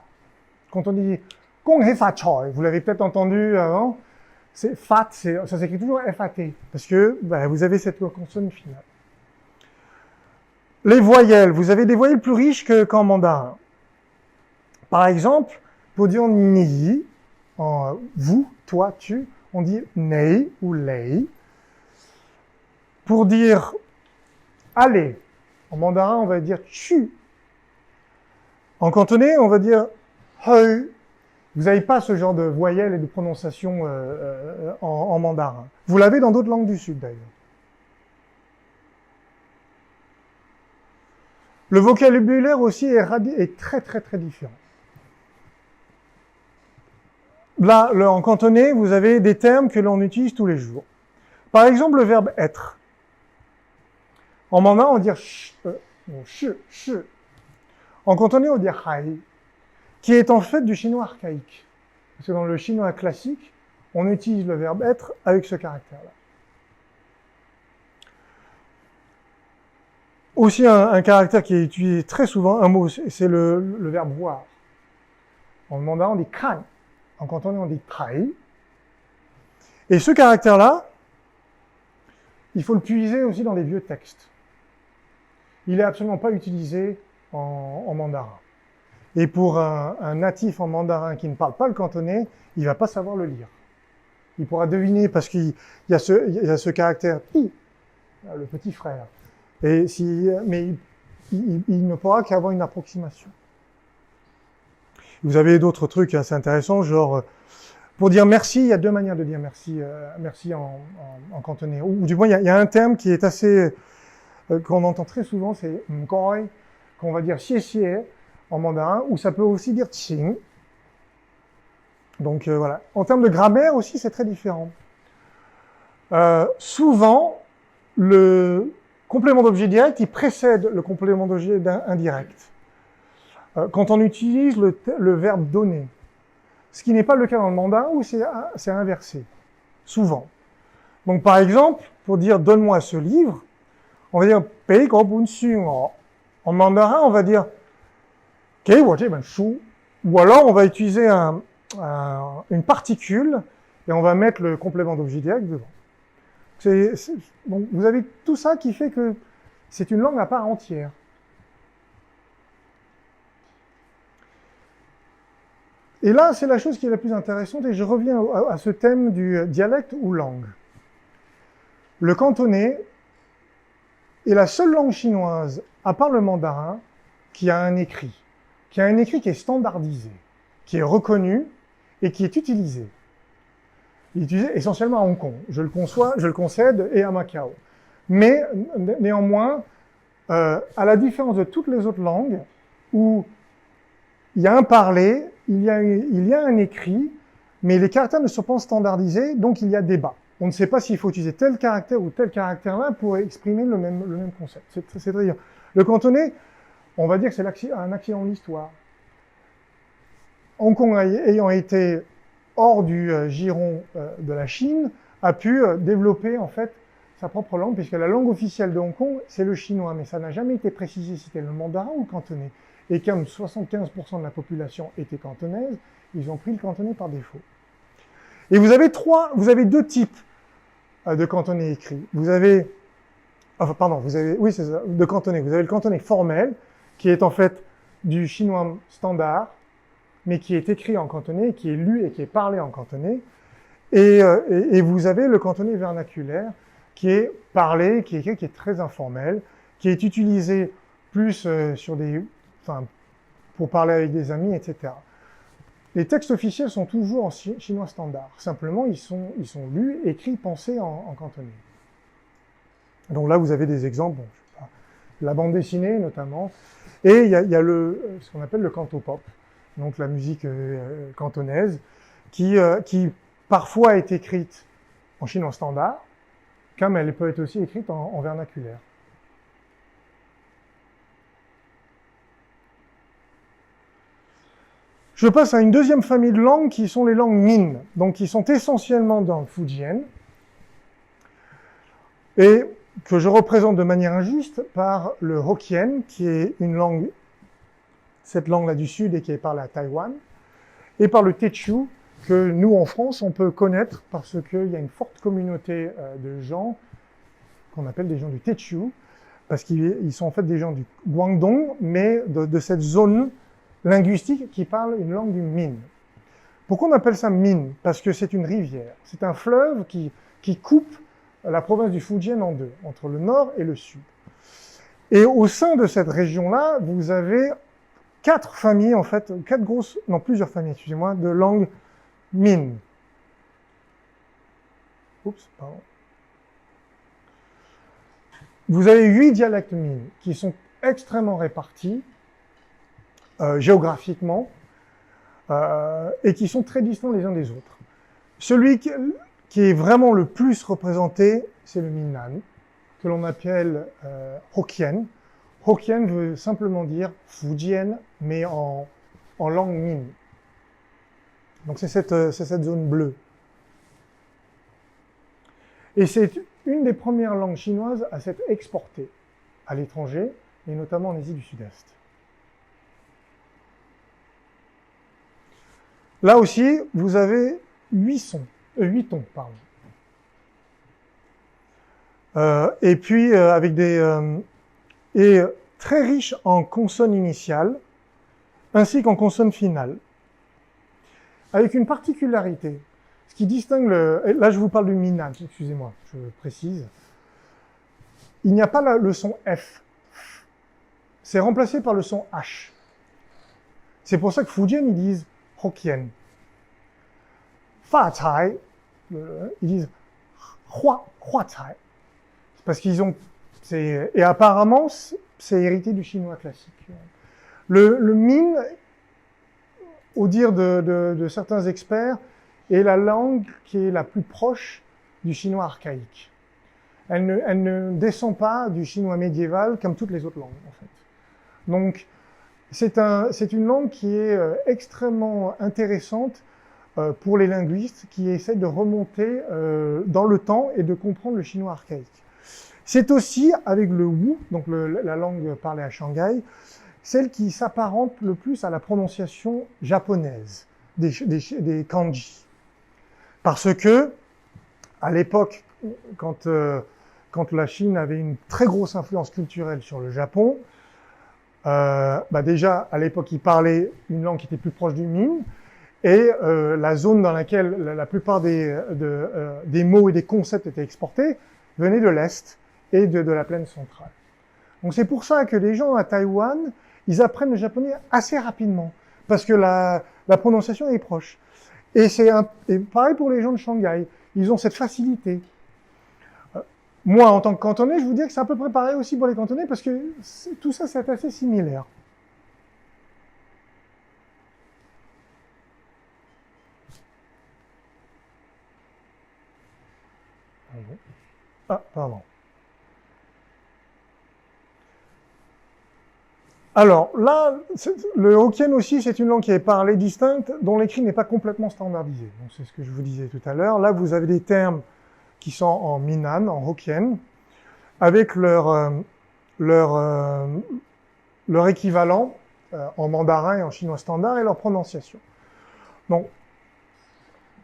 Quand on dit gong he fa choi, vous l'avez peut-être entendu avant, c'est fat, ça s'écrit toujours FAT, parce que vous avez cette consonne finale. Les voyelles, vous avez des voyelles plus riches qu'en mandarin. Par exemple, pour dire ni, en vous, toi, tu, on dit nei ou lei. Pour dire allez, en mandarin, on va dire chu. En cantonais, on va dire heu. Vous n'avez pas ce genre de voyelles et de prononciation en mandarin. Vous l'avez dans d'autres langues du Sud, d'ailleurs. Le vocabulaire aussi est très, très, très différent. Là, en cantonais, vous avez des termes que l'on utilise tous les jours. Par exemple, le verbe être. En mandarin, on dit shi. En cantonais, on dit hai, qui est en fait du chinois archaïque. Parce que dans le chinois classique, on utilise le verbe être avec ce caractère-là. Aussi, un caractère qui est utilisé très souvent, un mot, c'est le verbe voir. En mandarin, on dit kan. En cantonais, on dit tai. Et ce caractère-là, il faut le puiser aussi dans les vieux textes. Il n'est absolument pas utilisé en mandarin. Et pour un natif en mandarin qui ne parle pas le cantonais, il ne va pas savoir le lire. Il pourra deviner parce qu'il y a ce caractère i, le petit frère. Mais il ne pourra qu'avoir une approximation. Vous avez d'autres trucs assez intéressants, genre pour dire merci, il y a deux manières de dire merci en cantonais. Ou du moins, il y a un terme qui est assez qu'on entend très souvent, c'est mkoi, qu'on va dire xie en mandarin, ou ça peut aussi dire qing. Donc voilà. En termes de grammaire aussi, c'est très différent. Souvent, le complément d'objet direct, il précède le complément d'objet indirect. Quand on utilise le verbe donner, ce qui n'est pas le cas dans le mandarin où c'est inversé, souvent. Donc par exemple, pour dire donne-moi ce livre, on va dire bei ge bun xu o. En mandarin, on va dire ge wo zhe ben shu. Ou alors on va utiliser une particule et on va mettre le complément d'objet direct devant. Donc vous avez tout ça qui fait que c'est une langue à part entière. Et là, c'est la chose qui est la plus intéressante, et je reviens à ce thème du dialecte ou langue. Le cantonais est la seule langue chinoise, à part le mandarin, qui a un écrit. qui a un écrit qui est standardisé, qui est reconnu et qui est utilisé. Il est utilisé essentiellement à Hong Kong, je le concède, et à Macao. Mais néanmoins, à la différence de toutes les autres langues, où il y a un parlé, il y a un écrit, mais les caractères ne sont pas standardisés, donc il y a débat. On ne sait pas s'il faut utiliser tel caractère ou tel caractère-là pour exprimer le même concept. C'est-à-dire, le cantonais, on va dire que c'est un accident de l'histoire. Hong Kong ayant été hors du giron de la Chine, a pu développer en fait sa propre langue, puisque la langue officielle de Hong Kong, c'est le chinois, mais ça n'a jamais été précisé si c'était le mandarin ou le cantonais. Et comme 75% de la population était cantonaise, ils ont pris le cantonais par défaut. Et vous avez deux types de cantonais écrits. de cantonais. Vous avez le cantonais formel, qui est en fait du chinois standard, mais qui est écrit en cantonais, qui est lu et qui est parlé en cantonais. Et vous avez le cantonais vernaculaire, qui est parlé, qui est écrit, qui est très informel, qui est utilisé plus pour parler avec des amis, etc. Les textes officiels sont toujours en chinois standard. Simplement, ils sont lus, écrits, pensés en cantonais. Donc là, vous avez des exemples, la bande dessinée notamment, et il y a ce qu'on appelle le cantopop, donc la musique cantonaise, qui parfois est écrite en chinois standard, comme elle peut être aussi écrite en vernaculaire. Je passe à une deuxième famille de langues qui sont les langues Min, donc qui sont essentiellement dans le Fujian, et que je représente de manière injuste par le Hokkien, qui est une langue, cette langue-là du Sud et qui est parlée à Taïwan, et par le Techu, que nous, en France, on peut connaître parce qu'il y a une forte communauté de gens qu'on appelle des gens du Techu, parce qu'ils sont en fait des gens du Guangdong, mais de cette zone linguistique qui parle une langue du Min. Pourquoi on appelle ça Min? Parce que c'est une rivière. C'est un fleuve qui coupe la province du Fujian en deux, entre le nord et le sud. Et au sein de cette région-là, vous avez plusieurs familles, excusez-moi, de langues Min. Vous avez 8 dialectes Min qui sont extrêmement répartis géographiquement et qui sont très distants les uns des autres. Celui qui est vraiment le plus représenté, c'est le Minnan, que l'on appelle Hokkien. Hokkien veut simplement dire Fujian, mais en langue Min. Donc c'est cette zone bleue. Et c'est une des premières langues chinoises à s'être exportée à l'étranger, et notamment en Asie du Sud-Est. Là aussi, vous avez 8 tons, pardon. Et puis avec et très riche en consonnes initiales, ainsi qu'en consonnes finales. Avec une particularité, ce qui distingue là je vous parle du Minnan, excusez-moi, je précise. Il n'y a pas le son F. C'est remplacé par le son H. C'est pour ça que Fujian, ils disent Hokkien. Fa Cai, ils disent Hua Cai. C'est parce qu'ils ont, et apparemment, c'est hérité du chinois classique. Le Min, au dire de certains experts, est la langue qui est la plus proche du chinois archaïque. Elle ne descend pas du chinois médiéval comme toutes les autres langues, en fait. Donc, c'est une langue qui est extrêmement intéressante pour les linguistes qui essaient de remonter dans le temps et de comprendre le chinois archaïque. C'est aussi, avec le Wu, donc la langue parlée à Shanghai, celle qui s'apparente le plus à la prononciation japonaise des kanji. Parce que, à l'époque, quand la Chine avait une très grosse influence culturelle sur le Japon, déjà, à l'époque, ils parlaient une langue qui était plus proche du Min, et la zone dans laquelle la plupart des mots et des concepts étaient exportés venait de l'Est et de la plaine centrale. Donc c'est pour ça que les gens à Taïwan, ils apprennent le japonais assez rapidement, parce que la prononciation est proche. Et et pareil pour les gens de Shanghai, ils ont cette facilité. Moi, en tant que cantonais, je vous dis que c'est à peu près pareil aussi pour les cantonais, parce que tout ça, c'est assez similaire. Ah, pardon. Alors là, le Hokkien aussi, c'est une langue qui est parlée distincte, dont l'écrit n'est pas complètement standardisé. Donc c'est ce que je vous disais tout à l'heure. Là, vous avez des termes qui sont en Minnan, en Hokkien, avec leur équivalent en mandarin et en chinois standard et leur prononciation. Donc,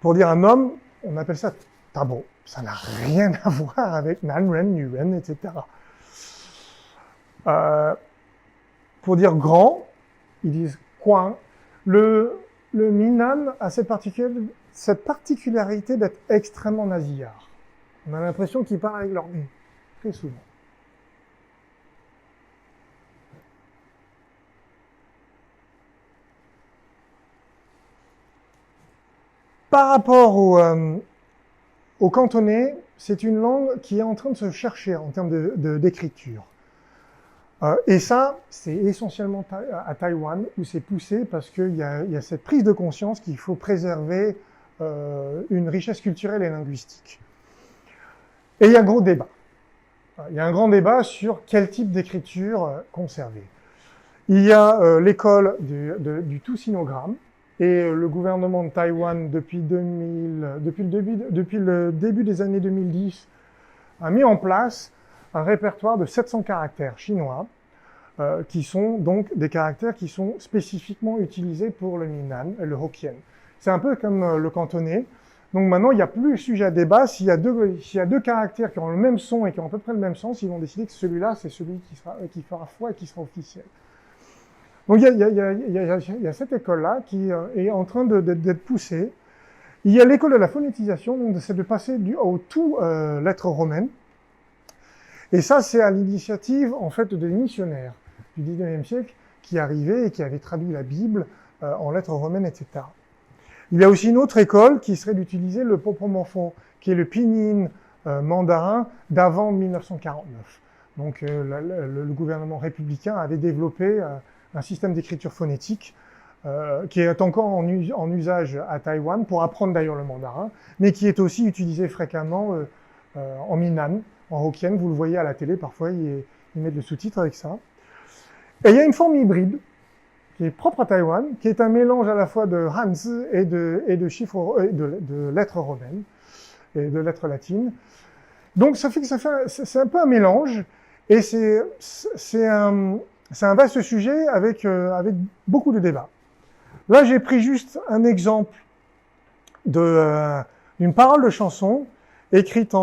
pour dire un homme, on appelle ça tabo. Ça n'a rien à voir avec nanren, nuren, etc. Pour dire grand, ils disent coin. Le Minnan a cette particularité d'être extrêmement nasillard. On a l'impression qu'ils parlent avec leur nez, très souvent. Par rapport au cantonais, c'est une langue qui est en train de se chercher en termes d'écriture. Et ça, c'est essentiellement à Taïwan où c'est poussé parce qu'il y a cette prise de conscience qu'il faut préserver une richesse culturelle et linguistique. Et il y a un gros débat. Il y a un grand débat sur quel type d'écriture conserver. Il y a l'école du tout-sinogramme et le gouvernement de Taïwan depuis le début des années 2010 a mis en place un répertoire de 700 caractères chinois qui sont donc des caractères qui sont spécifiquement utilisés pour le Minnan et le Hokkien. C'est un peu comme le cantonais. Donc maintenant, il n'y a plus sujet à débat. S'il y a deux caractères qui ont le même son et qui ont à peu près le même sens, ils vont décider que celui-là, c'est celui qui fera foi et qui sera officiel. Donc il y a cette école-là qui est en train d'être poussée. Il y a l'école de la phonétisation, donc c'est de passer au tout lettres romaines. Et ça, c'est à l'initiative, en fait, des missionnaires du 19e siècle qui arrivaient et qui avaient traduit la Bible en lettres romaines, etc. Il y a aussi une autre école qui serait d'utiliser le popomorphon, qui est le pinyin mandarin d'avant 1949. Donc le gouvernement républicain avait développé un système d'écriture phonétique qui est encore en usage à Taïwan pour apprendre d'ailleurs le mandarin, mais qui est aussi utilisé fréquemment en Minnan, en Hokkien. Vous le voyez à la télé, parfois ils mettent le sous-titre avec ça. Et il y a une forme hybride qui est propre à Taïwan, qui est un mélange à la fois de Hanzi et de chiffres, de lettres romaines et de lettres latines. Donc ça fait que c'est un peu un mélange, et c'est un vaste sujet avec beaucoup de débats. Là, j'ai pris juste un exemple d'une parole de chanson écrite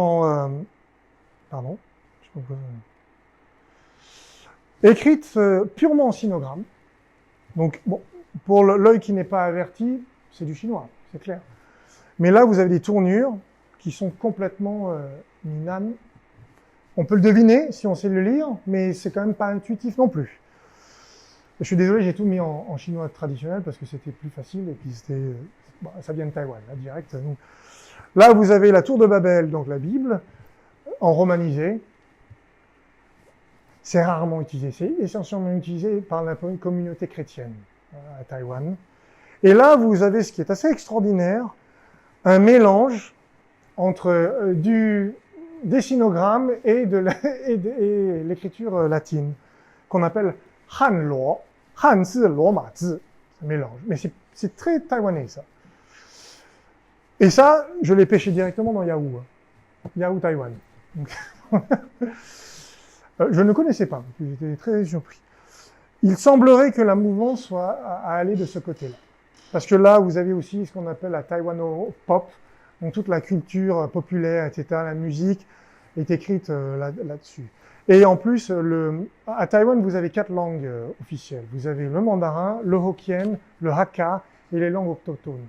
écrite purement en sinogramme. Donc, bon, pour l'œil qui n'est pas averti, c'est du chinois, c'est clair. Mais là, vous avez des tournures qui sont complètement Minnan. On peut le deviner si on sait le lire, mais c'est quand même pas intuitif non plus. Je suis désolé, j'ai tout mis en chinois traditionnel parce que c'était plus facile et puis ça vient de Taïwan, là, direct. Donc, là, vous avez la tour de Babel, donc la Bible, en romanisé. C'est rarement utilisé, c'est essentiellement utilisé par la communauté chrétienne à Taïwan. Et là, vous avez ce qui est assez extraordinaire, un mélange entre des sinogrammes et l'écriture latine, qu'on appelle Hanluo, Hanzi, Luo-Ma-Zi, un mélange. Mais c'est très taïwanais, ça. Et ça, je l'ai pêché directement dans Yahoo, Yahoo Taïwan. Donc, je ne connaissais pas, j'étais très surpris. Il semblerait que la mouvance soit à aller de ce côté-là. Parce que là, vous avez aussi ce qu'on appelle la Taïwano-pop, donc toute la culture populaire, etc., la musique est écrite là-dessus. Et en plus, à Taïwan, vous avez 4 langues officielles. Vous avez le mandarin, le hokkien, le hakka et les langues autochtones.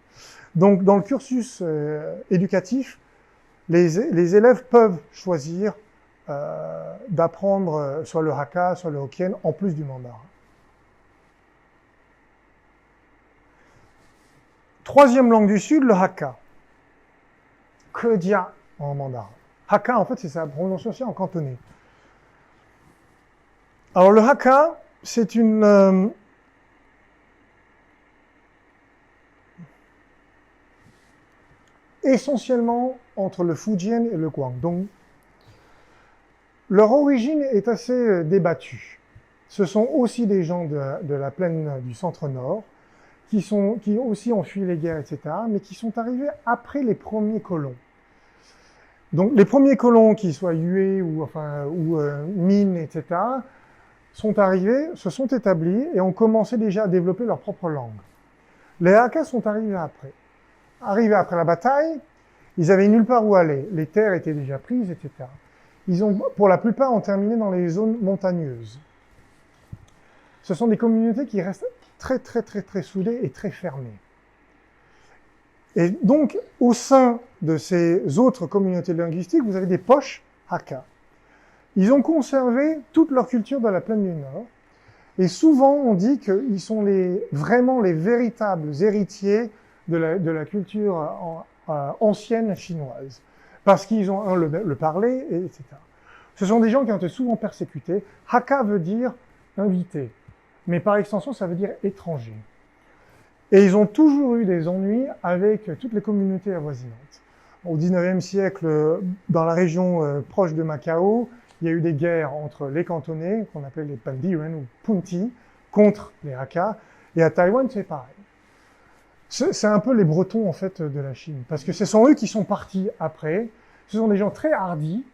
Donc, dans le cursus éducatif, les élèves peuvent choisir d'apprendre soit le hakka, soit le hokkien, en plus du mandarin. Troisième langue du Sud, le Hakka. Kedia en mandarin. Hakka, en fait, c'est sa prononciation en cantonais. Alors, le Hakka, c'est une... essentiellement entre le Fujian et le Guangdong. Leur origine est assez débattue. Ce sont aussi des gens de la plaine du centre-nord, qui aussi ont fui les guerres, etc., mais qui sont arrivés après les premiers colons. Donc, les premiers colons, qu'ils soient Yue ou Min, etc., sont arrivés, se sont établis et ont commencé déjà à développer leur propre langue. Les Hakka sont arrivés après. Arrivés après la bataille, ils avaient nulle part où aller. Les terres étaient déjà prises, etc. Pour la plupart, ont terminé dans les zones montagneuses. Ce sont des communautés qui restent très, très, très, très soudées et très fermées. Et donc, au sein de ces autres communautés linguistiques, vous avez des poches Hakka. Ils ont conservé toute leur culture dans la plaine du Nord. Et souvent, on dit qu'ils sont vraiment les véritables héritiers de la culture ancienne chinoise. Parce qu'ils ont, le parler, etc. Ce sont des gens qui ont été souvent persécutés. Hakka veut dire invité. Mais par extension, ça veut dire étranger. Et ils ont toujours eu des ennuis avec toutes les communautés avoisinantes. Au XIXe siècle, dans la région proche de Macao, il y a eu des guerres entre les cantonais, qu'on appelle les Pandiren ou Punti, contre les Hakka. Et à Taïwan, c'est pareil. C'est un peu les Bretons, en fait, de la Chine. Parce que ce sont eux qui sont partis après. Ce sont des gens très hardis.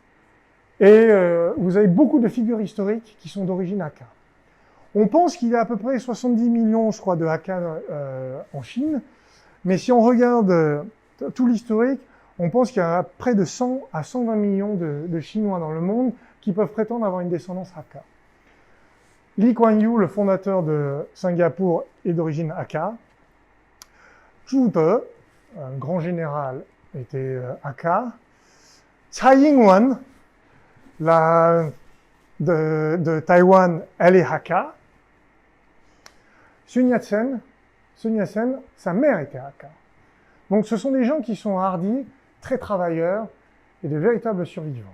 Et vous avez beaucoup de figures historiques qui sont d'origine Hakka. On pense qu'il y a à peu près 70 millions, je crois, de Hakka en Chine. Mais si on regarde tout l'historique, on pense qu'il y a près de 100 à 120 millions de Chinois dans le monde qui peuvent prétendre avoir une descendance Hakka. Lee Kuan Yew, le fondateur de Singapour, est d'origine Hakka. Zhu Te, un grand général, était Hakka. Tsai Ing-wen, de Taïwan, elle est Hakka. Sun Yat-sen, sa mère était Hakka. Donc ce sont des gens qui sont hardis, très travailleurs et de véritables survivants.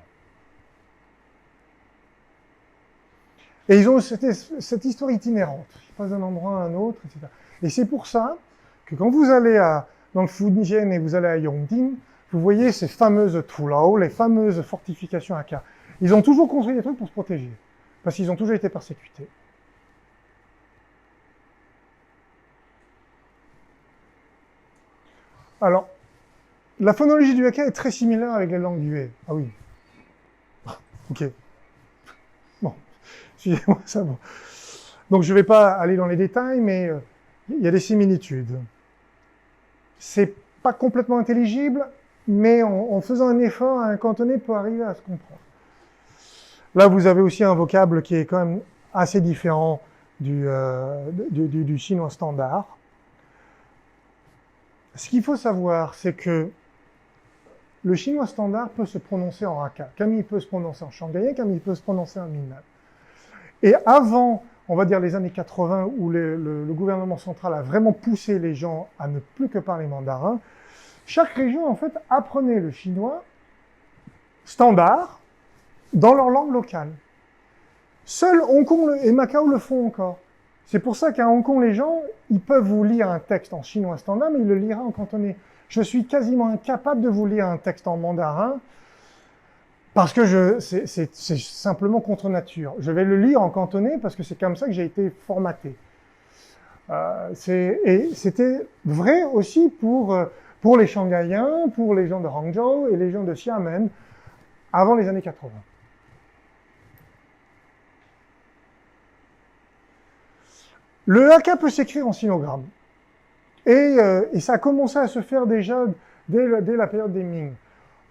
Et ils ont cette histoire itinérante. Ils passent d'un endroit à un autre, etc. Et c'est pour ça que quand vous allez dans le Fujian et vous allez à Yongding, vous voyez ces fameuses Tulao, les fameuses fortifications Hakka. Ils ont toujours construit des trucs pour se protéger, parce qu'ils ont toujours été persécutés. Alors, la phonologie du Hakka est très similaire avec les langues du He. Ah oui. Ok. Bon, suivez-moi ça. Bon. Donc, je ne vais pas aller dans les détails, mais il y a des similitudes. C'est pas complètement intelligible, mais en faisant un effort, un cantonais peut arriver à se comprendre. Là, vous avez aussi un vocable qui est quand même assez différent du chinois standard. Ce qu'il faut savoir, c'est que le chinois standard peut se prononcer en Hakka, comme il peut se prononcer en shanghaïen, comme il peut se prononcer en minnan. Et avant, on va dire les années 80, où le gouvernement central a vraiment poussé les gens à ne plus que parler mandarin, chaque région, en fait, apprenait le chinois standard dans leur langue locale. Seuls Hong Kong et Macao le font encore. C'est pour ça qu'à Hong Kong, les gens, ils peuvent vous lire un texte en chinois standard, mais ils le liront en cantonais. Je suis quasiment incapable de vous lire un texte en mandarin, parce que c'est simplement contre nature. Je vais le lire en cantonais parce que c'est comme ça que j'ai été formaté. Et c'était vrai aussi pour les Shanghaïens, pour les gens de Hangzhou et les gens de Xiamen, avant les années 80. Le Hakka peut s'écrire en sinogramme. Et ça a commencé à se faire déjà dès la période des Ming,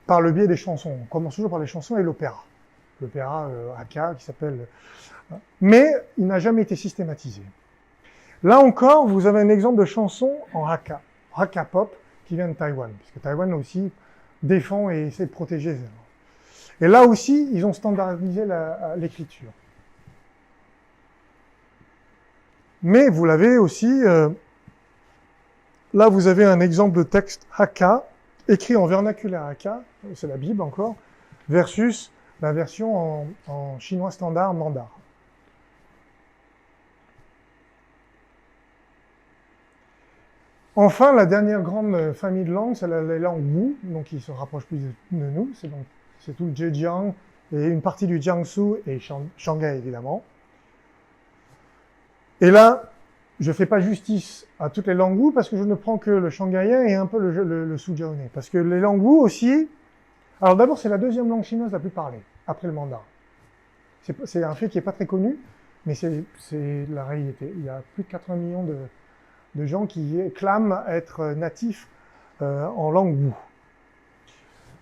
par le biais des chansons. On commence toujours par les chansons et l'opéra. L'opéra Hakka qui s'appelle... Mais il n'a jamais été systématisé. Là encore, vous avez un exemple de chanson en Hakka, Hakka pop, qui vient de Taïwan, puisque Taïwan aussi défend et essaie de protéger les langues. Et là aussi, ils ont standardisé l'écriture. Mais vous l'avez aussi là, vous avez un exemple de texte Hakka, écrit en vernaculaire Hakka, c'est la Bible encore, versus la version en chinois standard mandarin. Enfin, la dernière grande famille de langues, c'est les langues Wu, donc qui se rapprochent plus de nous. C'est tout le Zhejiang et une partie du Jiangsu et Shanghai, évidemment. Et là, je ne fais pas justice à toutes les langues Wu parce que je ne prends que le shanghaïen et un peu le Sujiaonais. Parce que les langues Wu aussi... Alors d'abord, c'est la deuxième langue chinoise la plus parlée, après le mandarin. C'est un fait qui n'est pas très connu, mais c'est la réalité. Il y a plus de 80 millions de gens qui clament être natifs en langue Wu.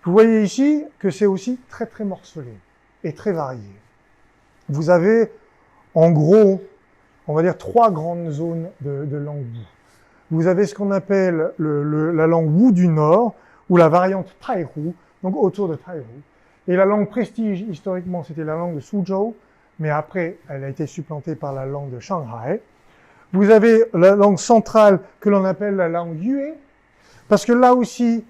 Vous voyez ici que c'est aussi très très morcelé et très varié. Vous avez en gros, on va dire, 3 grandes zones de langue Wu. Vous avez ce qu'on appelle la langue Wu du Nord, ou la variante Taihu, donc autour de Taihu. Et la langue prestige, historiquement, c'était la langue de Suzhou, mais après, elle a été supplantée par la langue de Shanghai. Vous avez la langue centrale que l'on appelle la langue Yue, parce que là aussi,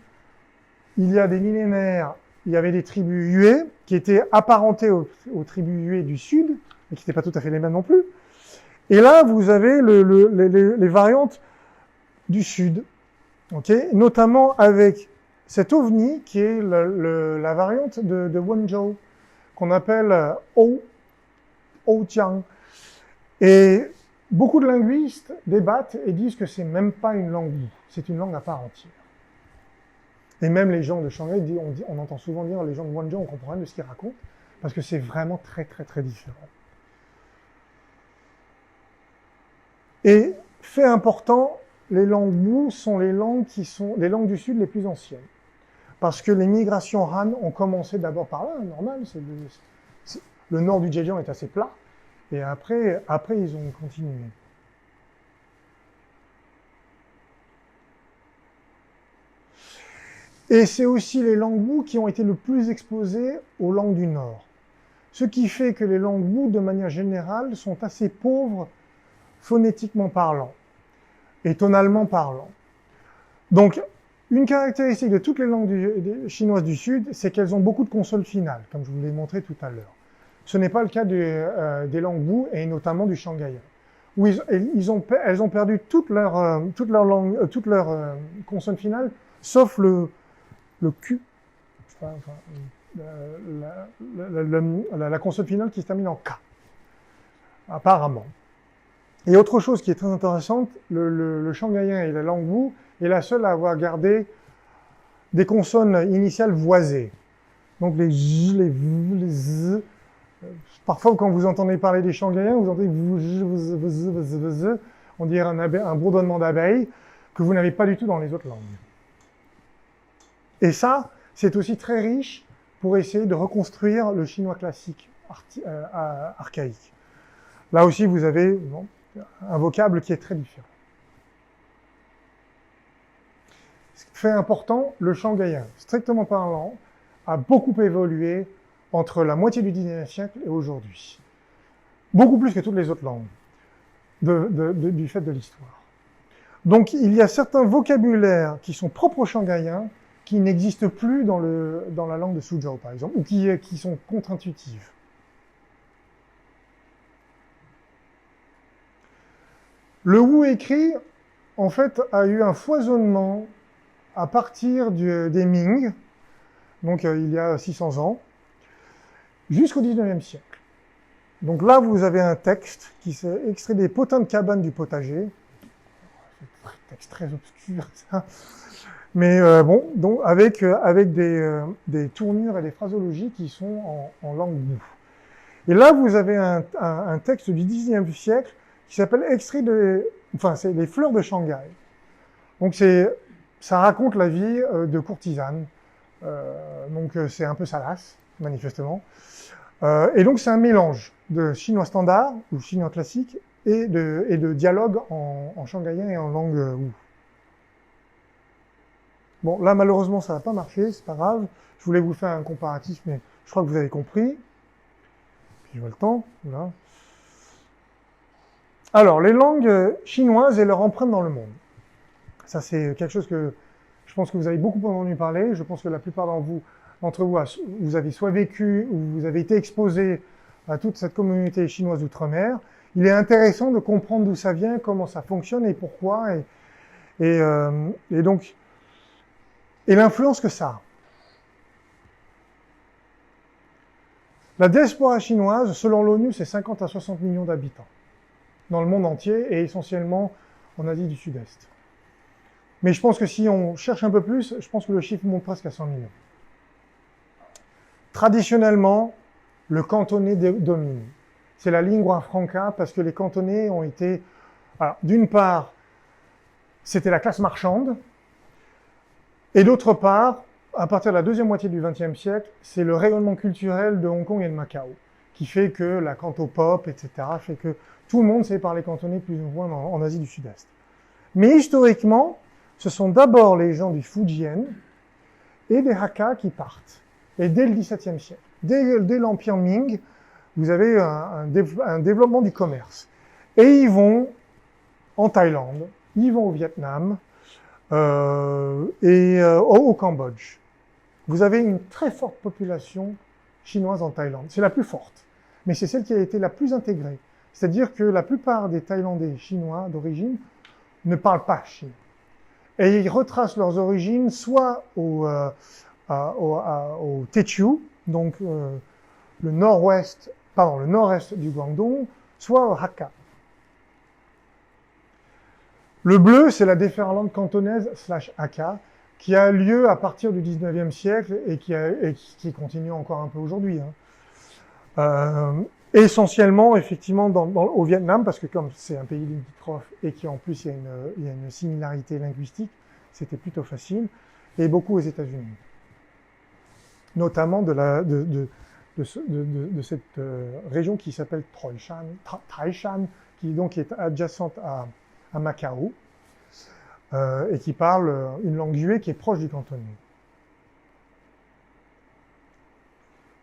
il y a des millénaires, il y avait des tribus Yue qui étaient apparentées aux tribus Yue du sud, mais qui n'étaient pas tout à fait les mêmes non plus. Et là, vous avez les variantes du sud, okay, notamment avec cet ovni qui est la variante de Wenzhou, qu'on appelle Oujiang. Et beaucoup de linguistes débattent et disent que c'est même pas une langue Wu, c'est une langue à part entière. Et même les gens de Shanghai, on entend souvent dire, les gens de Wenzhou, on comprend rien de ce qu'ils racontent, parce que c'est vraiment très très très différent. Et fait important, les langues Wu sont les langues du Sud les plus anciennes. Parce que les migrations Han ont commencé d'abord par là, normal, le nord du Zhejiang est assez plat, et après ils ont continué. Et c'est aussi les langues Wu qui ont été le plus exposées aux langues du Nord. Ce qui fait que les langues Wu, de manière générale, sont assez pauvres phonétiquement parlant et tonalement parlant. Donc, une caractéristique de toutes les langues chinoises du Sud, c'est qu'elles ont beaucoup de consonnes finales, comme je vous l'ai montré tout à l'heure. Ce n'est pas le cas des langues Wu, et notamment du shanghaïen, où elles ont perdu toutes leurs consonnes finales, sauf le Q, la consonne finale qui se termine en K, apparemment. Et autre chose qui est très intéressante, le shanghaïen et la langue Wu est la seule à avoir gardé des consonnes initiales voisées. Donc les j, les v, les z. Parfois, quand vous entendez parler des shanghaïens, vous entendez on dirait un bourdonnement d'abeilles que vous n'avez pas du tout dans les autres langues. Et ça, c'est aussi très riche pour essayer de reconstruire le chinois classique archaïque. Là aussi, vous avez un vocable qui est très différent. Fait important, le shanghaïen, strictement parlant, a beaucoup évolué entre la moitié du XIXe siècle et aujourd'hui. Beaucoup plus que toutes les autres langues, du fait de l'histoire. Donc, il y a certains vocabulaires qui sont propres au shanghaïen, qui n'existent plus dans la langue de Suzhou, par exemple, ou qui sont contre-intuitifs. Le Wu écrit, en fait, a eu un foisonnement à partir des Ming, donc il y a 600 ans, jusqu'au XIXe siècle. Donc là, vous avez un texte qui s'est extrait des potins de cabane du potager. C'est un texte très obscur, ça. Mais bon, donc avec des tournures et des phraseologies qui sont en langue Wu. Et là, vous avez un texte du XIXe siècle qui s'appelle c'est les fleurs de Shanghai. Donc ça raconte la vie de courtisanes. Donc c'est un peu salace, manifestement. Et donc c'est un mélange de chinois standard ou chinois classique et de dialogue en shanghaïen et en langue Wu. Bon, là, malheureusement, ça n'a pas marché, c'est pas grave. Je voulais vous faire un comparatif, mais je crois que vous avez compris. Puis je vois le temps, voilà. Alors, les langues chinoises et leur empreinte dans le monde. Ça, c'est quelque chose que je pense que vous avez beaucoup entendu parler. Je pense que la plupart d'entre vous, vous avez soit vécu ou vous avez été exposé à toute cette communauté chinoise d'outre-mer. Il est intéressant de comprendre d'où ça vient, comment ça fonctionne et pourquoi, et donc, et l'influence que ça a. La diaspora chinoise, selon l'ONU, c'est 50 à 60 millions d'habitants dans le monde entier et essentiellement en Asie du Sud-Est. Mais je pense que si on cherche un peu plus, je pense que le chiffre monte presque à 100 millions. Traditionnellement, le cantonais domine. C'est la lingua franca parce que les cantonais ont été... Alors, d'une part, c'était la classe marchande, et d'autre part, à partir de la deuxième moitié du XXe siècle, c'est le rayonnement culturel de Hong Kong et de Macao, qui fait que la cantopop, etc., fait que tout le monde sait parler cantonais plus ou moins en Asie du Sud-Est. Mais historiquement, ce sont d'abord les gens du Fujian et des Hakka qui partent. Et dès le XVIIe siècle, dès l'Empire Ming, vous avez un développement du commerce. Et ils vont en Thaïlande, ils vont au Vietnam au Cambodge. Vous avez une très forte population chinoise en Thaïlande. C'est la plus forte, mais c'est celle qui a été la plus intégrée. C'est-à-dire que la plupart des Thaïlandais chinois d'origine ne parlent pas chinois. Et ils retracent leurs origines soit au Teochew, donc le nord-est du Guangdong, soit au Hakka. Le bleu, c'est la déferlante cantonaise / Hakka, qui a lieu à partir du 19e siècle et qui continue encore un peu aujourd'hui. Essentiellement, effectivement, au Vietnam, parce que comme c'est un pays limitrophe et qu'en plus il y a une similarité linguistique, c'était plutôt facile, et beaucoup aux États-Unis. Notamment de cette région qui s'appelle Taishan, qui donc est adjacente à Macao, et qui parle une langue yue qui est proche du cantonais.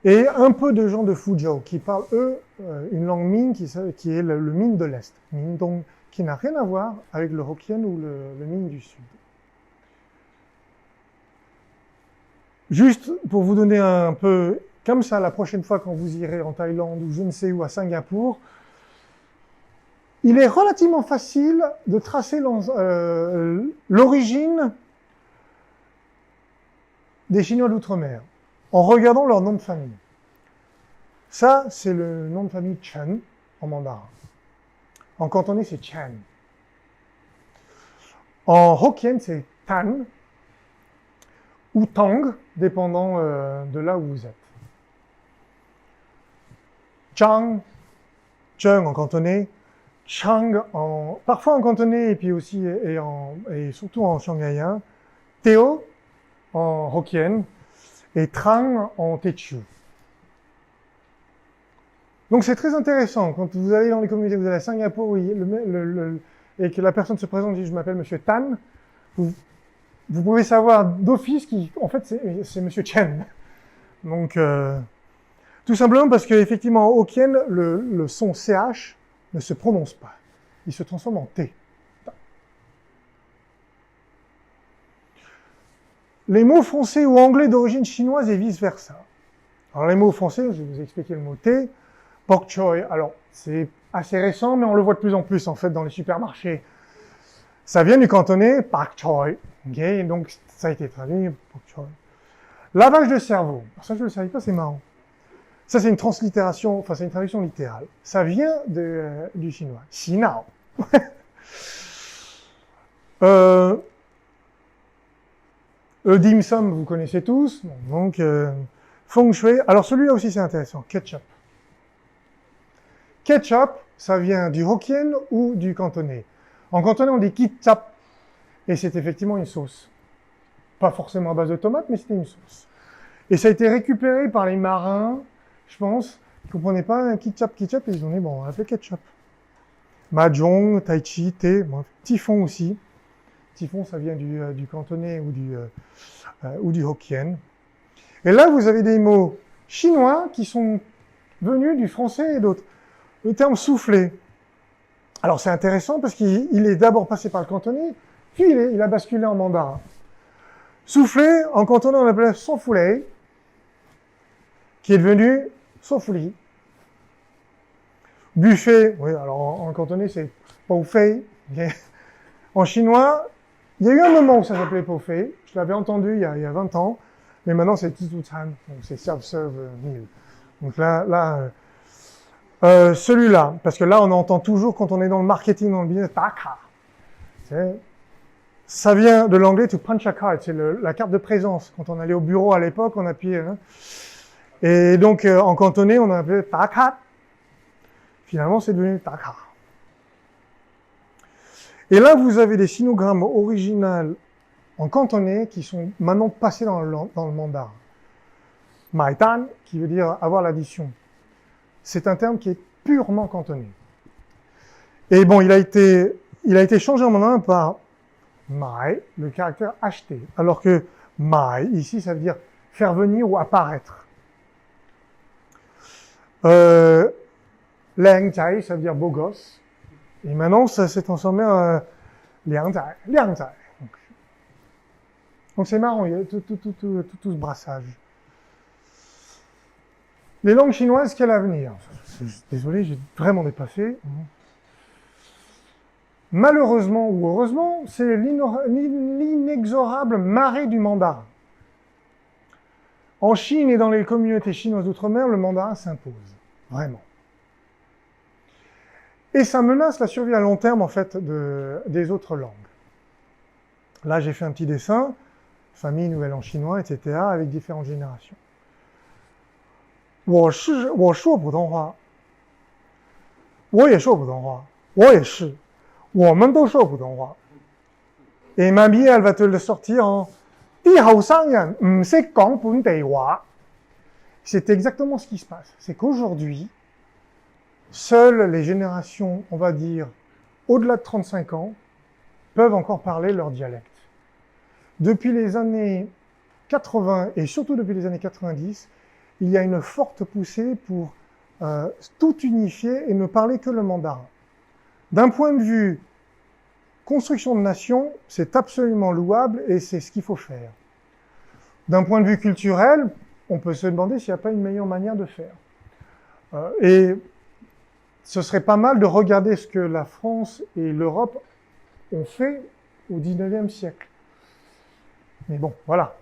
Et un peu de gens de Fuzhou qui parlent, eux, une langue Ming qui est le Ming de l'Est, Mindong, qui n'a rien à voir avec le Hokkien ou le Ming du Sud. Juste pour vous donner un peu, comme ça, la prochaine fois quand vous irez en Thaïlande ou je ne sais où, à Singapour, il est relativement facile de tracer l'origine des Chinois d'outre-mer en regardant leur nom de famille. Ça, c'est le nom de famille Chen en mandarin. En cantonais, c'est Chen. En hokkien, c'est Tan ou Tang, dépendant de là où vous êtes. Chang, Chung en cantonais, Chang parfois en cantonais et puis aussi et surtout en shanghaïen, Théo en hokkien et Trang en Teochew. Donc c'est très intéressant quand vous allez dans les communautés, vous allez à Singapour et que la personne se présente et dit je m'appelle Monsieur Tan, vous pouvez savoir d'office en fait c'est Monsieur Chen. Donc tout simplement parce que effectivement en hokkien le son CH ne se prononce pas. Il se transforme en T. Les mots français ou anglais d'origine chinoise et vice-versa. Alors les mots français, je vais vous expliquer le mot thé. Bok choy, alors c'est assez récent, mais on le voit de plus en plus en fait dans les supermarchés. Ça vient du cantonais pak choy, okay, donc ça a été traduit bok choy. Lavage de cerveau, alors ça je ne le savais pas, c'est marrant. Ça c'est une translittération, enfin c'est une traduction littérale. Ça vient du chinois, xinao. Le dim sum, vous connaissez tous, donc feng shui. Alors celui-là aussi c'est intéressant, ketchup. Ketchup, ça vient du hokkien ou du cantonais. En cantonais, on dit ketchup, et c'est effectivement une sauce. Pas forcément à base de tomates, mais c'était une sauce. Et ça a été récupéré par les marins, je pense, qui ne comprenaient pas un ketchup, et ils ont dit, bon, on l'appelle ketchup. Mahjong, tai chi, thé, bon, typhon aussi. Typhon, ça vient du cantonais ou du hokkien. Et là, vous avez des mots chinois qui sont venus du français et d'autres. Le terme soufflé. Alors, c'est intéressant parce qu'il est d'abord passé par le cantonais, il a basculé en mandarin. Souffler, en cantonais, on l'appelait Sofulei, qui est devenu Sofuli. Buffet, oui, alors en cantonais, c'est Poufei. En chinois, il y a eu un moment où ça s'appelait Poufei. Je l'avais entendu il y a 20 ans, mais maintenant c'est Tizutan, donc c'est Self-Serve Meal. Donc celui-là, parce que là, on entend toujours quand on est dans le marketing, dans le business, Taka. Ça vient de l'anglais to punch a card, c'est la carte de présence. Quand on allait au bureau à l'époque, on appuyait. Hein. Et donc, en cantonais, on appelait Taka. Finalement, c'est devenu Taka. Et là, vous avez des sinogrammes originaux en cantonais qui sont maintenant passés dans le mandarin. Maitan, qui veut dire avoir l'addition. C'est un terme qui est purement cantonais. Et bon, il a été changé en mandarin par mai, le caractère acheté. Alors que mai, ici, ça veut dire faire venir ou apparaître. Leng Zai, ça veut dire beau gosse. Et maintenant, ça s'est transformé en Liang Zai. Liang Zai. Donc c'est marrant, il y a tout ce brassage. Les langues chinoises, quel avenir? Désolé, j'ai vraiment dépassé. Malheureusement ou heureusement, c'est l'inexorable marée du mandarin. En Chine et dans les communautés chinoises d'outre-mer, le mandarin s'impose. Vraiment. Et ça menace la survie à long terme, en fait, des autres langues. Là, j'ai fait un petit dessin, famille nouvelle en chinois, etc., avec différentes générations. 我说普通话，我也说普通话，我也是，我们都说普通话。Et mamie, elle va te le sortir en 啲後生人唔識講本地話. C'est exactement ce qui se passe. C'est qu'aujourd'hui, seules les générations, on va dire, au-delà de 35 ans, peuvent encore parler leur dialecte. Depuis les années 80 et surtout depuis les années 90, il y a une forte poussée pour tout unifier et ne parler que le mandarin. D'un point de vue construction de nation, c'est absolument louable et c'est ce qu'il faut faire. D'un point de vue culturel, on peut se demander s'il n'y a pas une meilleure manière de faire. Et ce serait pas mal de regarder ce que la France et l'Europe ont fait au XIXe siècle. Mais bon, voilà.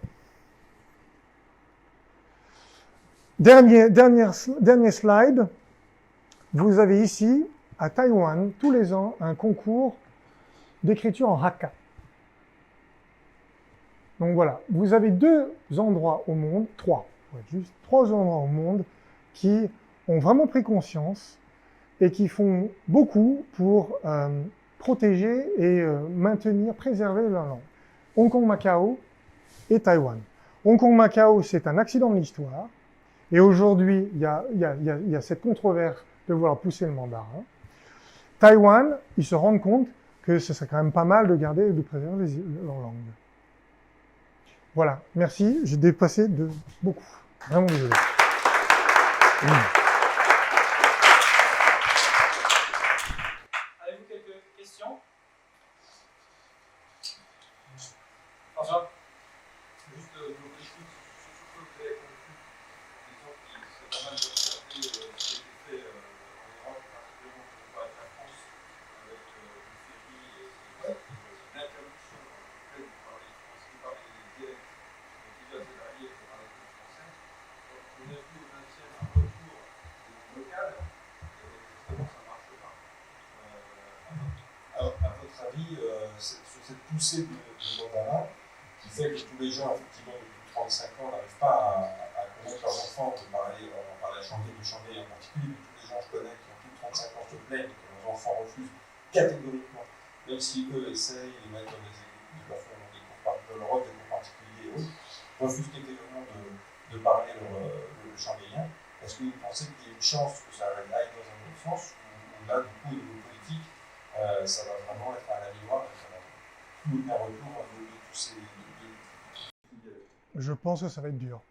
Dernier slide. Vous avez ici, à Taïwan, tous les ans, un concours d'écriture en Hakka. Donc voilà, vous avez deux endroits au monde, trois endroits au monde qui ont vraiment pris conscience et qui font beaucoup pour protéger et maintenir, préserver leur langue. Hong Kong, Macao et Taïwan. Hong Kong, Macao, c'est un accident de l'histoire. Et aujourd'hui, il y a cette controverse de vouloir pousser le mandarin. Taïwan, ils se rendent compte que ce serait quand même pas mal de garder et de préserver leur langue. Voilà, merci. J'ai dépassé de beaucoup. Vraiment désolé. Avez-vous quelques questions? François? Juste l'objectif, ce que vous avez conclu, disons qu'il c'est pas mal d'observer ce qui a été fait en Europe, particulièrement pour parler de la France, avec une série et une interruption complète de parler français, de parler des dialectes divers et variés pour parler que français. Donc on a vu au 20e un retour des langues locales, et justement ça ne marche pas. Alors, à votre avis, sur cette poussée de mandarin, qui fait que tous les gens, effectivement, depuis 35 ans, n'arrivent pas à convaincre leurs enfants de parler, on parle de Chambéry en particulier, mais tous les gens que je connais qui ont plus de 35 ans se plaignent que leurs enfants refusent catégoriquement, même si eux essayent, les mettre dans ils leur font des cours de l'Europe, des cours particuliers et autres, refusent catégoriquement de parler le chambérien. Est-ce que vous pensez qu'il y a une chance que ça aille dans un autre sens, ou là, du coup, au niveau politique, ça va vraiment être à la mi-noire, et ça va tout un retour de tous ces... Je pense que ça va être dur.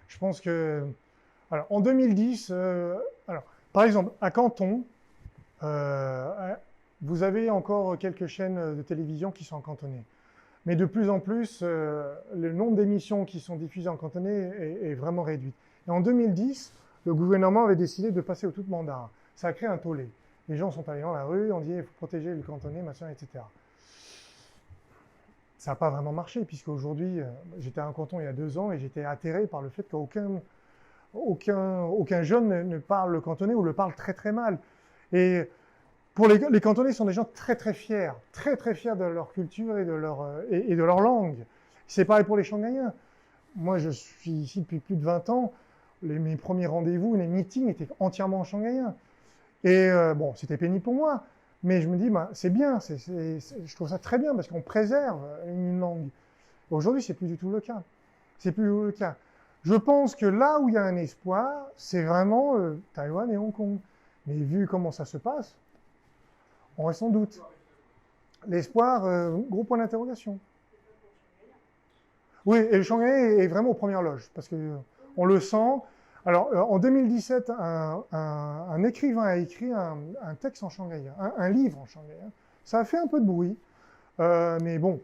Je pense que... Alors, en 2010, par exemple, à Canton, vous avez encore quelques chaînes de télévision qui sont en cantonais. Mais de plus en plus, le nombre d'émissions qui sont diffusées en cantonais est vraiment réduit. Et en 2010, le gouvernement avait décidé de passer au tout mandarin. Ça a créé un tollé. Les gens sont allés dans la rue, on dit il faut protéger le cantonais, machin, etc. Ça n'a pas vraiment marché, puisque aujourd'hui, j'étais à un canton il y a 2 ans et j'étais atterré par le fait qu'aucun jeune ne parle le cantonais ou le parle très très mal. Et pour les cantonais sont des gens très très fiers de leur culture et de leur langue. C'est pareil pour les shanghaïens. Moi, je suis ici depuis plus de 20 ans. Mes premiers rendez-vous, les meetings étaient entièrement en shanghaïen. Et bon, c'était pénible pour moi, mais je me dis, bah, c'est bien, je trouve ça très bien parce qu'on préserve une langue. Aujourd'hui, c'est plus du tout le cas. C'est plus du tout le cas. Je pense que là où il y a un espoir, c'est vraiment Taïwan et Hong Kong. Mais vu comment ça se passe, on reste en doute. L'espoir, gros point d'interrogation. Oui, et le Shanghai est vraiment aux premières loges, parce que on le sent. Alors, en 2017, un écrivain a écrit un texte en shanghaïen, un livre en shanghaïen. Ça a fait un peu de bruit, mais bon,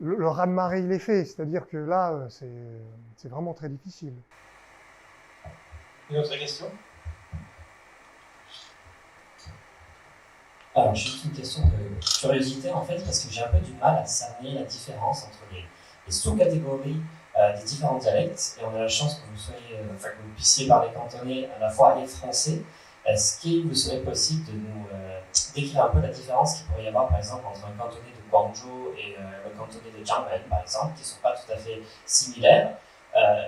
le raz-de-marée, il est fait. C'est-à-dire que là, c'est vraiment très difficile. Une autre question? Alors, juste une question de curiosité, en fait, parce que j'ai un peu du mal à cerner la différence entre les sous-catégories des différents dialectes, et on a la chance que vous soyez, que vous puissiez parler cantonais à la fois et français. Est-ce qu'il vous serait possible de nous décrire un peu la différence qu'il pourrait y avoir, par exemple, entre un cantonais de Guangzhou et le cantonais de Jiangmen, par exemple, qui ne sont pas tout à fait similaires?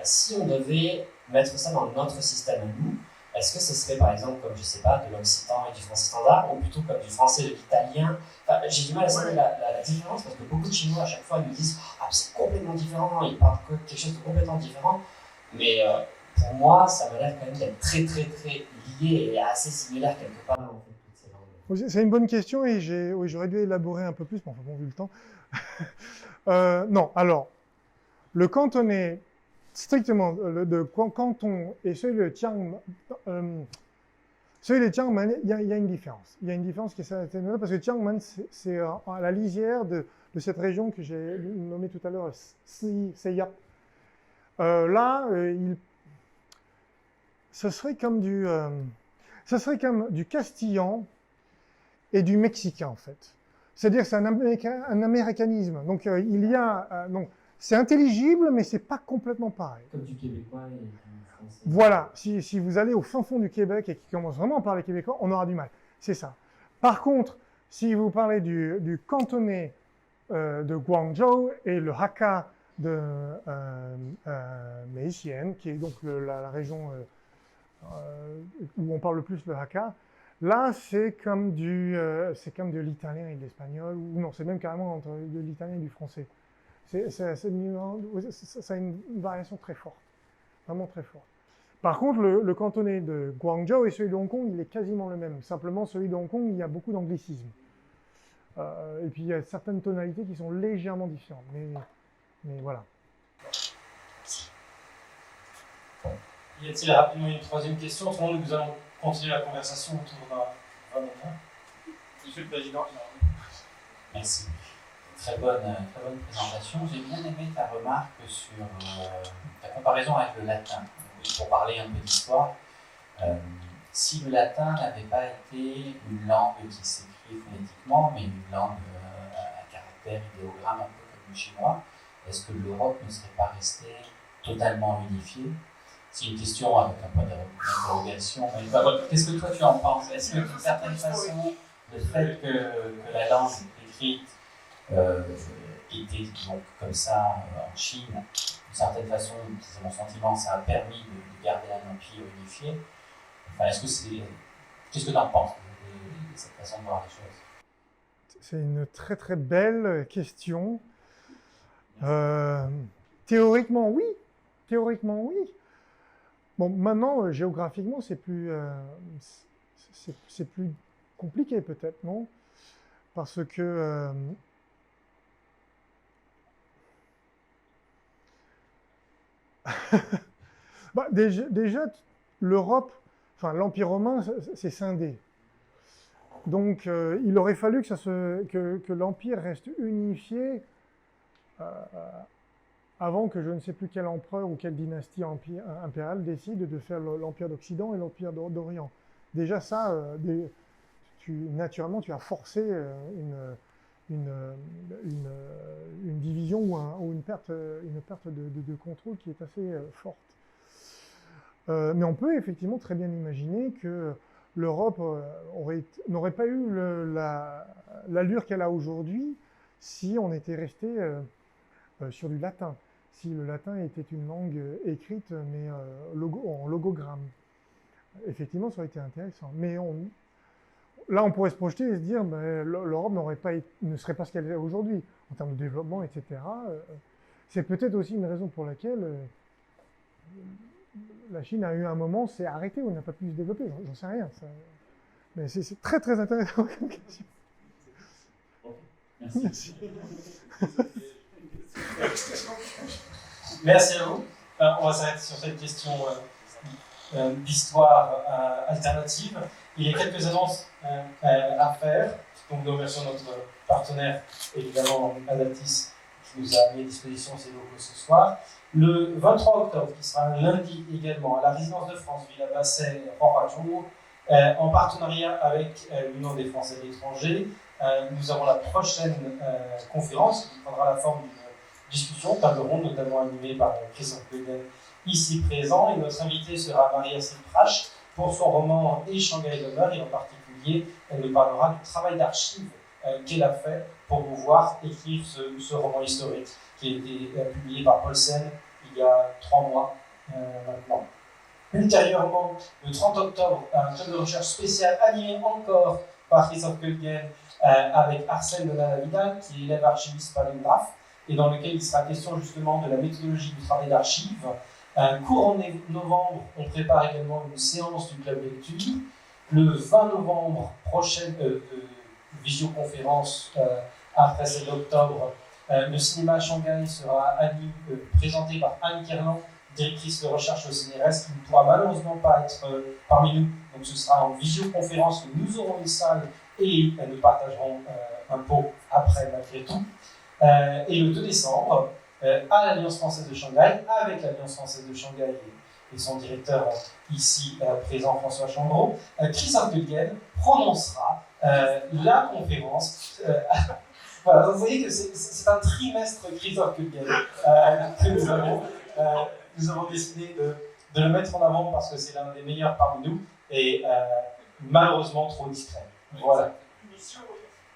Si on devait mettre ça dans notre système à nous, est-ce que ce serait par exemple comme, je sais pas, de l'occitan et du français standard, ou plutôt comme du français et de l'italien? Enfin, j'ai du mal à savoir la différence, parce que beaucoup de Chinois à chaque fois me disent « Ah, c'est complètement différent, ils parlent quelque chose de complètement différent ». Mais pour moi, ça m'a l'air quand même d'être très très très lié et assez similaire quelque part, en fait, toutes ces langues. C'est une bonne question et oui, j'aurais dû élaborer un peu plus, mais enfin bon, vu le temps. Non, alors, le cantonais, strictement, de canton et celui de Jiangmen, il y a une différence. Il y a une différence qui est assez notable parce que Jiangmen, c'est à la lisière de cette région que j'ai nommée tout à l'heure, Seiya. Là, ce serait comme du castillan et du mexicain, en fait. C'est-à-dire que c'est un américanisme. Donc, donc, c'est intelligible, mais c'est pas complètement pareil. Comme du québécois et du français. Voilà, si vous allez au fin fond du Québec et qu'ils commencent vraiment à parler québécois, on aura du mal. C'est ça. Par contre, si vous parlez du cantonais de Guangzhou et le Hakka de Mexienne, qui est donc la région où on parle le plus le Hakka, là c'est comme de l'italien et de l'espagnol, ou non, c'est même carrément entre de l'italien et du français. Ça a une variation très forte, vraiment très forte. Par contre, le cantonais de Guangzhou et celui de Hong Kong, il est quasiment le même. Simplement, celui de Hong Kong, il y a beaucoup d'anglicisme. Et puis, il y a certaines tonalités qui sont légèrement différentes. Mais voilà. Y a-t-il rapidement une troisième question? Sinon, nous allons continuer la conversation autour d'un moment. Monsieur le Président. Merci. Très bonne présentation. J'ai bien aimé ta remarque sur ta comparaison avec le latin. Pour parler un peu d'histoire, si le latin n'avait pas été une langue qui s'écrit phonétiquement, mais une langue à caractère idéogramme, un peu comme le chinois, est-ce que l'Europe ne serait pas restée totalement unifiée? C'est une question avec un point d'interrogation. Qu'est-ce que toi tu en penses? Est-ce que d'une certaine façon, le fait que la langue écrite était donc comme ça en Chine, d'une certaine façon, c'est mon sentiment, ça a permis de garder un empire unifié. Enfin, qu'est-ce que tu en penses de cette façon de voir les choses? C'est une très très belle question. Théoriquement, oui. Théoriquement, oui. Bon, maintenant, géographiquement, c'est plus compliqué peut-être, non? Parce que bah, déjà l'Europe, enfin l'Empire romain, c'est scindé. Donc, il aurait fallu que l'Empire reste unifié avant que je ne sais plus quel empereur ou quelle dynastie impériale décide de faire l'Empire d'Occident et l'Empire d'Orient. Déjà ça, naturellement, tu as forcé une division ou une perte de contrôle qui est assez forte. Mais on peut effectivement très bien imaginer que l'Europe n'aurait pas eu l'allure qu'elle a aujourd'hui si on était resté sur du latin, si le latin était une langue écrite mais en logogramme. Effectivement, ça aurait été intéressant. Mais là, on pourrait se projeter et se dire l'Europe ne serait pas ce qu'elle est aujourd'hui en termes de développement, etc. C'est peut-être aussi une raison pour laquelle la Chine a eu un moment, s'est arrêtée ou n'a pas pu se développer. J'en sais rien. Mais c'est très très intéressant comme question. Merci. Merci à vous. On va s'arrêter sur cette question d'histoire alternative. Il y a quelques annonces à faire. Donc nous remercions notre partenaire, évidemment Adaptis, qui nous a mis à disposition ses locaux ce soir. Le 23 octobre, qui sera un lundi également, à la Résidence de France, Villa Basset, Roi-Rajou, en partenariat avec l'Union des Français de l'étranger, nous avons la prochaine conférence qui prendra la forme d'une discussion, table ronde, notamment animée par Christophe Goeden, ici présent. Et notre invitée sera Maria Silprache pour son roman Et Shanghai demeure, et en particulier, elle nous parlera du travail d'archives qu'elle a fait pour pouvoir écrire ce roman historique qui a été publié par Paulsen il y a 3 mois maintenant. Ultérieurement, le 30 octobre, un club de recherche spécial animé encore par Christophe Goeden avec Arsène de Nana-Vidal, qui est élève archiviste paléographe, et dans lequel il sera question justement de la méthodologie du travail d'archives. Courant novembre, on prépare également une séance du club lecture. Le 20 novembre, prochaine visioconférence après celle d'octobre, le cinéma à Shanghai sera présenté par Anne Kerland, directrice de recherche au CNRS, qui ne pourra malheureusement pas être parmi nous. Donc ce sera en visioconférence où nous aurons une salle et nous partagerons un pot après malgré tout. Et le 2 décembre, à l'Alliance française de Shanghai, avec l'Alliance française de Shanghai et son directeur ici présent, François Chambreau, Christophe Goeden prononcera la conférence. Voilà, donc vous voyez que c'est un trimestre Christophe Goeden que nous avons. Nous avons décidé de le mettre en avant parce que c'est l'un des meilleurs parmi nous et malheureusement trop discret. Voilà.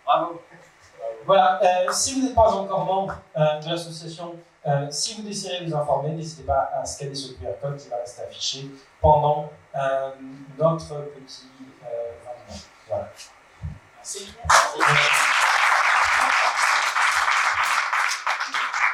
Bravo. Voilà, si vous n'êtes pas encore membre de l'association, si vous désirez nous informer, n'hésitez pas à scanner ce QR code qui va rester affiché pendant notre petit